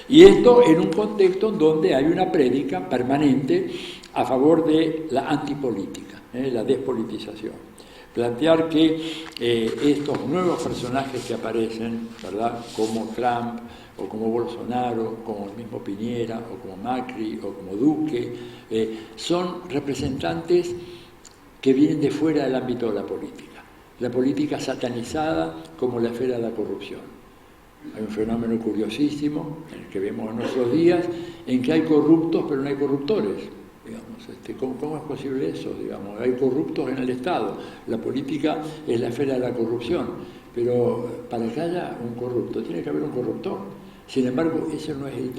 Y esto en un contexto en donde hay una prédica permanente a favor de la antipolítica, la despolitización. Plantear que estos nuevos personajes que aparecen, ¿verdad?, como Trump, o como Bolsonaro, como el mismo Piñera, o como Macri, o como Duque, son representantes que vienen de fuera del ámbito de la política satanizada como la esfera de la corrupción. Hay un fenómeno curiosísimo, en el que vemos en nuestros días, en que hay corruptos pero no hay corruptores. Digamos, ¿cómo es posible eso? Digamos, hay corruptos en el Estado, la política es la esfera de la corrupción, pero para que haya un corrupto tiene que haber un corruptor. Sin embargo, ese no es el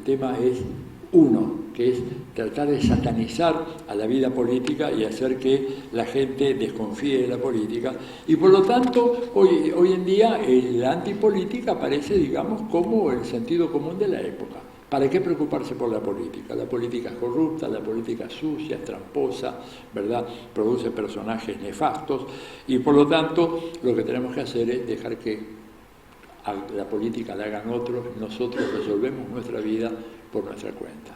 tema es uno, que es tratar de satanizar a la vida política y hacer que la gente desconfíe de la política. Y por lo tanto, hoy en día la antipolítica aparece, digamos, como el sentido común de la época. ¿Para qué preocuparse por la política? La política es corrupta, la política es sucia, es tramposa, ¿verdad?, produce personajes nefastos, y por lo tanto lo que tenemos que hacer es dejar que la política la hagan otros, nosotros resolvemos nuestra vida por nuestra cuenta.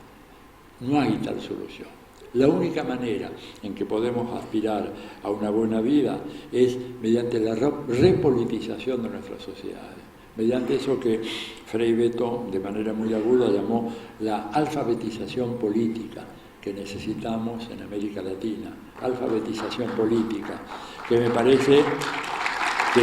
No hay tal solución. La única manera en que podemos aspirar a una buena vida es mediante la repolitización de nuestras sociedades, mediante eso que Frei Beto de manera muy aguda llamó la alfabetización política que necesitamos en América Latina, alfabetización política, que me parece que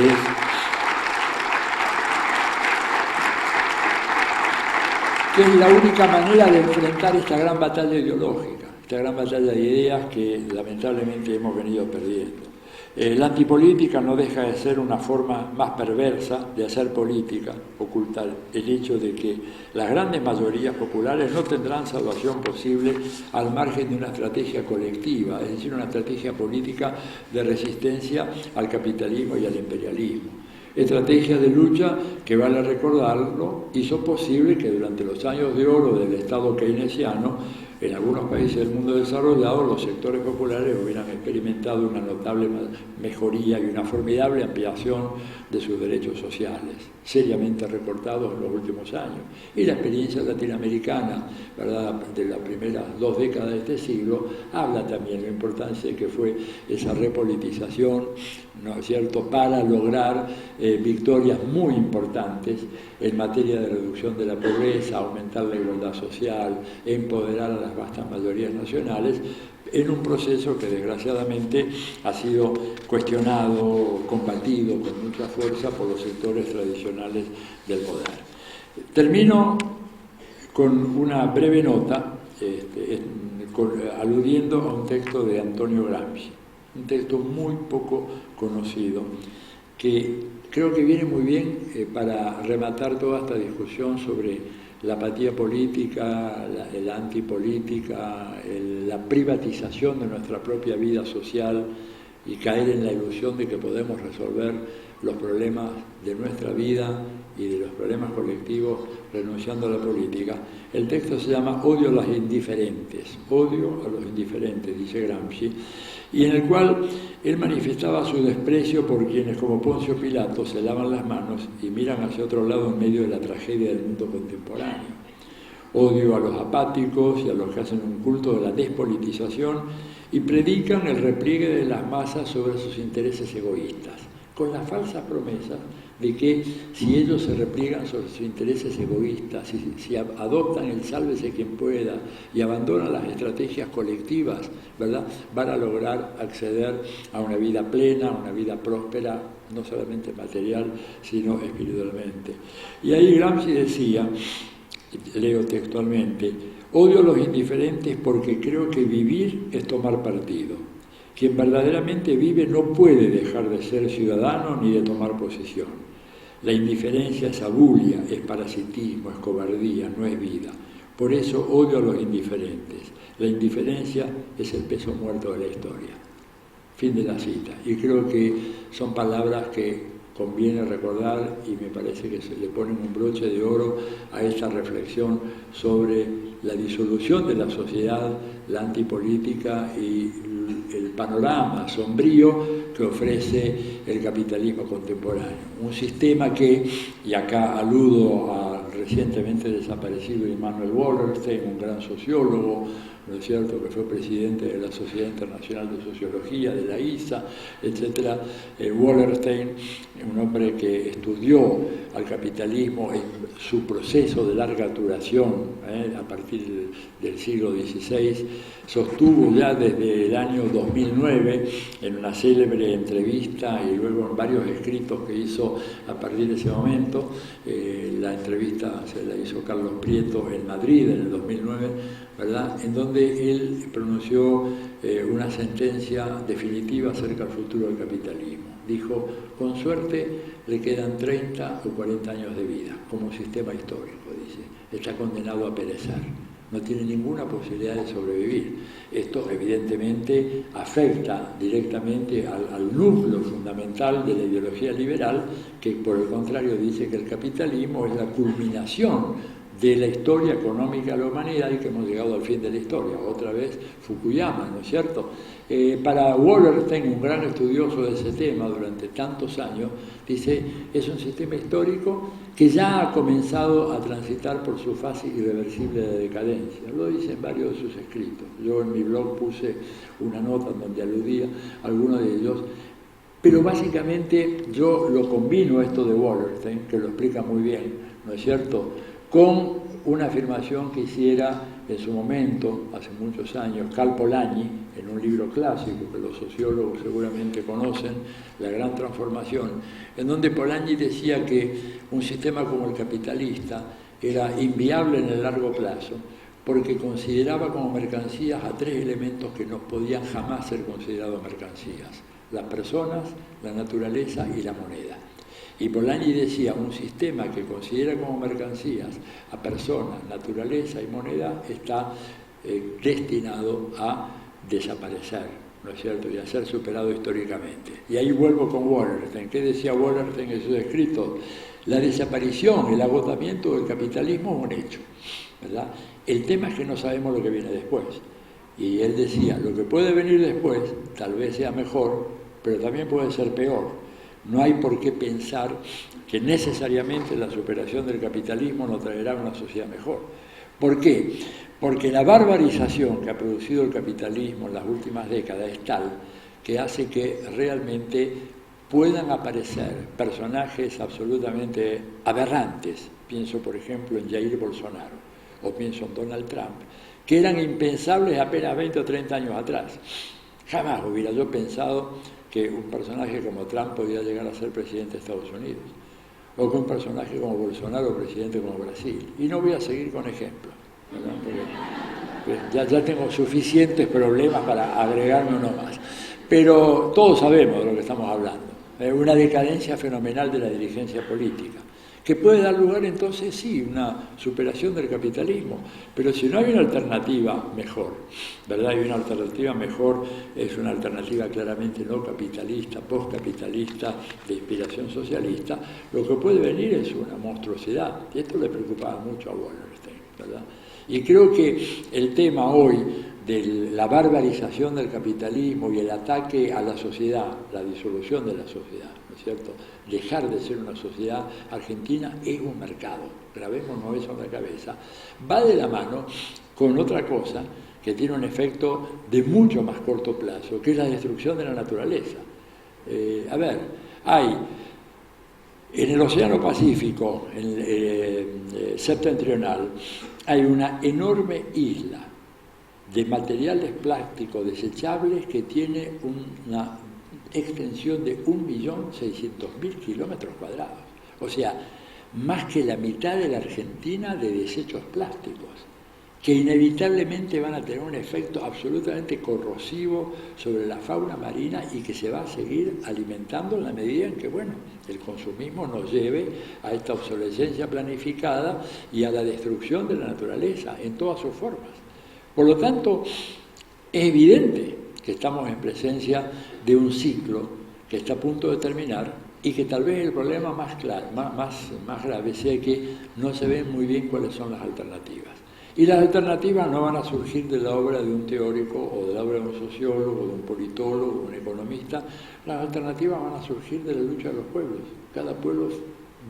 es la única manera de enfrentar esta gran batalla ideológica, esta gran batalla de ideas que lamentablemente hemos venido perdiendo. La antipolítica no deja de ser una forma más perversa de hacer política, ocultar el hecho de que las grandes mayorías populares no tendrán salvación posible al margen de una estrategia colectiva, es decir, una estrategia política de resistencia al capitalismo y al imperialismo. Estrategia de lucha que, vale recordarlo, hizo posible que durante los años de oro del Estado keynesiano, en algunos países del mundo desarrollado, los sectores populares hubieran experimentado una notable mejoría y una formidable ampliación de sus derechos sociales, seriamente recortados en los últimos años. Y la experiencia latinoamericana, ¿verdad?, de las primeras 2 décadas de este siglo, habla también de la importancia de que fue esa repolitización, ¿no es cierto?, para lograr victorias muy importantes en materia de reducción de la pobreza, aumentar la igualdad social, empoderar a las vastas mayorías nacionales, en un proceso que desgraciadamente ha sido cuestionado, combatido con mucha fuerza por los sectores tradicionales del poder. Termino con una breve nota, aludiendo a un texto de Antonio Gramsci, un texto muy poco conocido, que creo que viene muy bien para rematar toda esta discusión sobre la apatía política, la antipolítica, la privatización de nuestra propia vida social y caer en la ilusión de que podemos resolver los problemas de nuestra vida y de los problemas colectivos renunciando a la política. El texto se llama Odio a los indiferentes, odio a los indiferentes, dice Gramsci, y en el cual él manifestaba su desprecio por quienes como Poncio Pilato se lavan las manos y miran hacia otro lado en medio de la tragedia del mundo contemporáneo. Odio a los apáticos y a los que hacen un culto de la despolitización y predican el repliegue de las masas sobre sus intereses egoístas. con la falsa promesa de que si ellos se repliegan sobre sus intereses egoístas, si adoptan el sálvese quien pueda y abandonan las estrategias colectivas, ¿verdad?, van a lograr acceder a una vida plena, a una vida próspera, no solamente material, sino espiritualmente. Y ahí Gramsci decía, leo textualmente: odio a los indiferentes porque creo que vivir es tomar partido. Quien verdaderamente vive no puede dejar de ser ciudadano ni de tomar posición. La indiferencia es abulia, es parasitismo, es cobardía, no es vida. Por eso odio a los indiferentes. La indiferencia es el peso muerto de la historia. Fin de la cita. Y creo que son palabras que conviene recordar y me parece que se le ponen un broche de oro a esta reflexión sobre la disolución de la sociedad, la antipolítica y el panorama sombrío que ofrece el capitalismo contemporáneo. Un sistema que, y acá aludo al recientemente desaparecido Immanuel Wallerstein, un gran sociólogo, ¿no es cierto?, que fue presidente de la Sociedad Internacional de Sociología, de la ISA, etc. Wallerstein, un hombre que estudió al capitalismo en su proceso de larga duración, a partir del siglo XVI, sostuvo ya desde el año 2009, en una célebre entrevista y luego en varios escritos que hizo a partir de ese momento, la entrevista se la hizo Carlos Prieto en Madrid en el 2009, ¿verdad?, en donde él pronunció una sentencia definitiva acerca del futuro del capitalismo. Dijo: con suerte le quedan 30 o 40 años de vida como sistema histórico, dice, está condenado a perecer, no tiene ninguna posibilidad de sobrevivir. Esto evidentemente afecta directamente al núcleo fundamental de la ideología liberal, que por el contrario dice que el capitalismo es la culminación de la historia económica de la humanidad y que hemos llegado al fin de la historia. Otra vez Fukuyama, ¿no es cierto? Para Wallerstein, un gran estudioso de ese tema durante tantos años, dice, es un sistema histórico que ya ha comenzado a transitar por su fase irreversible de decadencia. Lo dice en varios de sus escritos. Yo en mi blog puse una nota donde aludía a algunos de ellos, pero básicamente yo lo combino esto de Wallerstein, que lo explica muy bien, ¿no es cierto?, con una afirmación que hiciera en su momento, hace muchos años, Karl Polanyi, en un libro clásico que los sociólogos seguramente conocen, La Gran Transformación, en donde Polanyi decía que un sistema como el capitalista era inviable en el largo plazo porque consideraba como mercancías a tres elementos que no podían jamás ser considerados mercancías: las personas, la naturaleza y la moneda. Y Polanyi decía, un sistema que considera como mercancías a personas, naturaleza y moneda está destinado a desaparecer, ¿no es cierto?, y a ser superado históricamente. Y ahí vuelvo con Wallerstein. ¿Qué decía Wallerstein en sus escritos? La desaparición, el agotamiento del capitalismo es un hecho, ¿verdad? El tema es que no sabemos lo que viene después. Y él decía, lo que puede venir después tal vez sea mejor, pero también puede ser peor. No hay por qué pensar que necesariamente la superación del capitalismo nos traerá una sociedad mejor. ¿Por qué? Porque la barbarización que ha producido el capitalismo en las últimas décadas es tal que hace que realmente puedan aparecer personajes absolutamente aberrantes. Pienso, por ejemplo, en Jair Bolsonaro o pienso en Donald Trump, que eran impensables apenas 20 o 30 años atrás. Jamás hubiera yo pensado que un personaje como Trump podía llegar a ser presidente de Estados Unidos, o que un personaje como Bolsonaro, presidente como Brasil. Y no voy a seguir con ejemplos, ¿verdad? Porque ya tengo suficientes problemas para agregarme uno más. Pero todos sabemos de lo que estamos hablando. Una decadencia fenomenal de la dirigencia política, que puede dar lugar entonces, sí, una superación del capitalismo, pero si no hay una alternativa mejor, ¿verdad? Y una alternativa mejor es una alternativa claramente no capitalista, postcapitalista, de inspiración socialista, lo que puede venir es una monstruosidad, y esto le preocupaba mucho a Wallerstein, ¿verdad? Y creo que el tema hoy de la barbarización del capitalismo y el ataque a la sociedad, la disolución de la sociedad, ¿no es cierto? Dejar de ser una sociedad argentina es un mercado, grabémonos eso en la cabeza, va de la mano con otra cosa que tiene un efecto de mucho más corto plazo, que es la destrucción de la naturaleza. Hay en el Océano Pacífico, septentrional, hay una enorme isla de materiales plásticos desechables que tiene una extensión de 1.600.000 kilómetros cuadrados. O sea, más que la mitad de la Argentina de desechos plásticos, que inevitablemente van a tener un efecto absolutamente corrosivo sobre la fauna marina y que se va a seguir alimentando en la medida en que, bueno, el consumismo nos lleve a esta obsolescencia planificada y a la destrucción de la naturaleza en todas sus formas. Por lo tanto, es evidente que estamos en presencia de un ciclo que está a punto de terminar y que tal vez el problema más grave sea que no se ven muy bien cuáles son las alternativas. Y las alternativas no van a surgir de la obra de un teórico o de la obra de un sociólogo, de un politólogo, de un economista. Las alternativas van a surgir de la lucha de los pueblos. Cada pueblo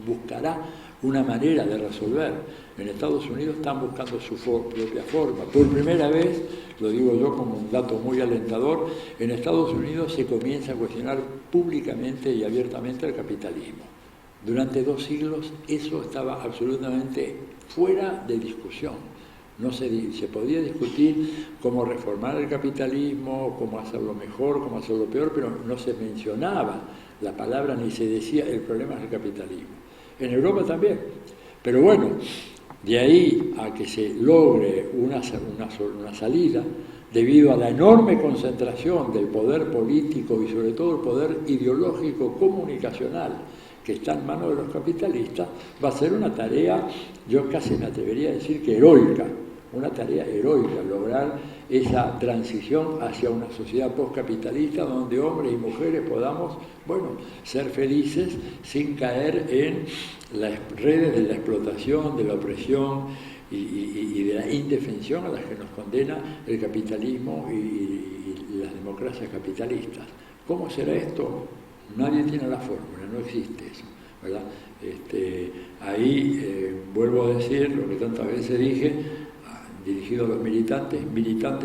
buscará una manera de resolver. En Estados Unidos están buscando su propia forma. Por primera vez, lo digo yo como un dato muy alentador, en Estados Unidos se comienza a cuestionar públicamente y abiertamente el capitalismo. Durante 2 siglos eso estaba absolutamente fuera de discusión. No se podía discutir cómo reformar el capitalismo, cómo hacerlo mejor, cómo hacerlo peor, pero no se mencionaba la palabra ni se decía el problema es el capitalismo. En Europa también. Pero bueno, de ahí a que se logre una salida, debido a la enorme concentración del poder político y sobre todo el poder ideológico comunicacional que está en manos de los capitalistas, va a ser una tarea, yo casi me atrevería a decir que heroica, una tarea heroica, lograr esa transición hacia una sociedad postcapitalista donde hombres y mujeres podamos, bueno, ser felices sin caer en las redes de la explotación, de la opresión y de la indefensión a las que nos condena el capitalismo y las democracias capitalistas. ¿Cómo será esto? Nadie tiene la fórmula, no existe eso, ¿verdad? Vuelvo a decir lo que tantas veces dije, dirigido a los militantes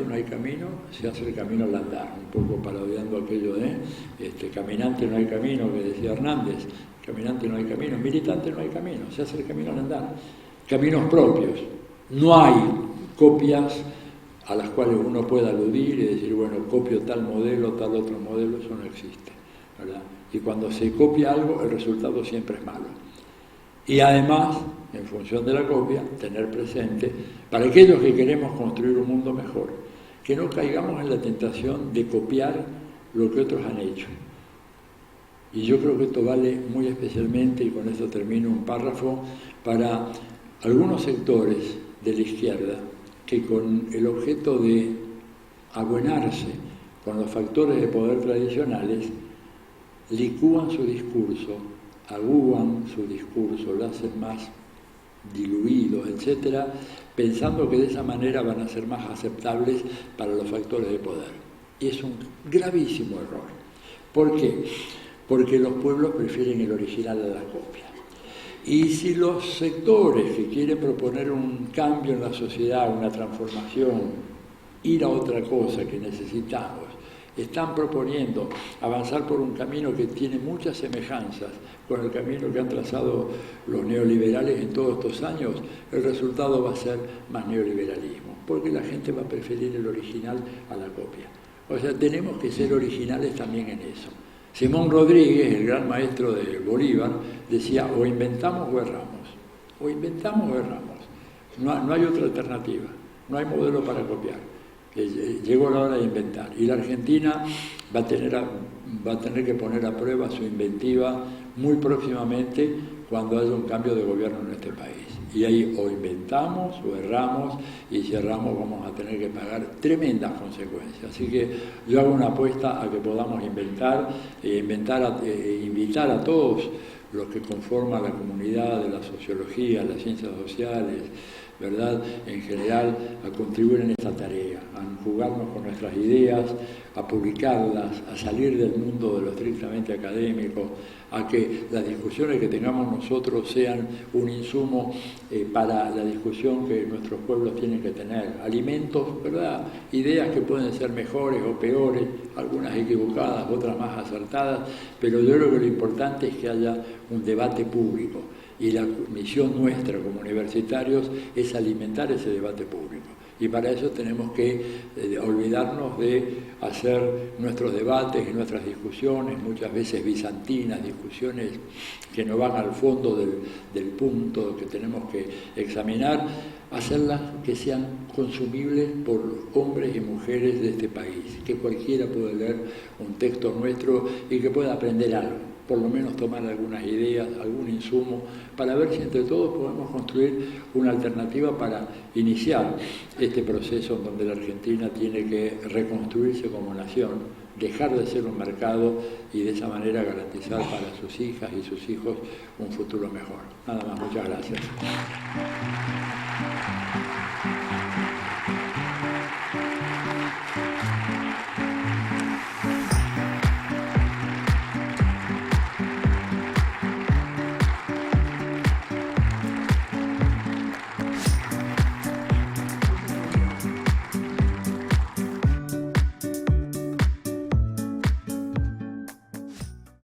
no hay camino, se hace el camino al andar, un poco parodiando aquello de caminante no hay camino que decía Hernández, caminante no hay camino, militante no hay camino, se hace el camino al andar, caminos propios, no hay copias a las cuales uno pueda aludir y decir, bueno, copio tal modelo, tal otro modelo, eso no existe, ¿verdad? Y cuando se copia algo, el resultado siempre es malo. Y además, en función de la copia, tener presente, para aquellos que queremos construir un mundo mejor, que no caigamos en la tentación de copiar lo que otros han hecho. Y yo creo que esto vale muy especialmente, y con esto termino un párrafo, para algunos sectores de la izquierda que con el objeto de abuenarse con los factores de poder tradicionales, licúan su discurso, agúan su discurso, lo hacen más diluido, etcétera, pensando que de esa manera van a ser más aceptables para los factores de poder. Y es un gravísimo error. ¿Por qué? Porque los pueblos prefieren el original a la copia. Y si los sectores que quieren proponer un cambio en la sociedad, una transformación, ir a otra cosa que necesitamos, están proponiendo avanzar por un camino que tiene muchas semejanzas con el camino que han trazado los neoliberales en todos estos años, el resultado va a ser más neoliberalismo, porque la gente va a preferir el original a la copia. O sea, tenemos que ser originales también en eso. Simón Rodríguez, el gran maestro de Bolívar, decía, o inventamos o erramos. O inventamos o erramos. No hay otra alternativa, no hay modelo para copiar. Llegó la hora de inventar. Y la Argentina va a tener que poner a prueba su inventiva muy próximamente cuando haya un cambio de gobierno en este país. Y ahí o inventamos o erramos, y si erramos vamos a tener que pagar tremendas consecuencias. Así que yo hago una apuesta a que podamos invitar a todos los que conforman la comunidad de la sociología, las ciencias sociales, ¿verdad?, en general, a contribuir en esta tarea, a jugarnos con nuestras ideas, a publicarlas, a salir del mundo de lo estrictamente académico, a que las discusiones que tengamos nosotros sean un insumo para la discusión que nuestros pueblos tienen que tener. Alimentos, ¿verdad?, ideas que pueden ser mejores o peores, algunas equivocadas, otras más acertadas, pero yo creo que lo importante es que haya un debate público. Y la misión nuestra como universitarios es alimentar ese debate público. Y para eso tenemos que olvidarnos de hacer nuestros debates y nuestras discusiones, muchas veces bizantinas, discusiones que no van al fondo del punto que tenemos que examinar, hacerlas que sean consumibles por hombres y mujeres de este país, que cualquiera pueda leer un texto nuestro y que pueda aprender algo, por lo menos tomar algunas ideas, algún insumo, para ver si entre todos podemos construir una alternativa para iniciar este proceso en donde la Argentina tiene que reconstruirse como nación, dejar de ser un mercado y de esa manera garantizar para sus hijas y sus hijos un futuro mejor. Nada más, muchas gracias.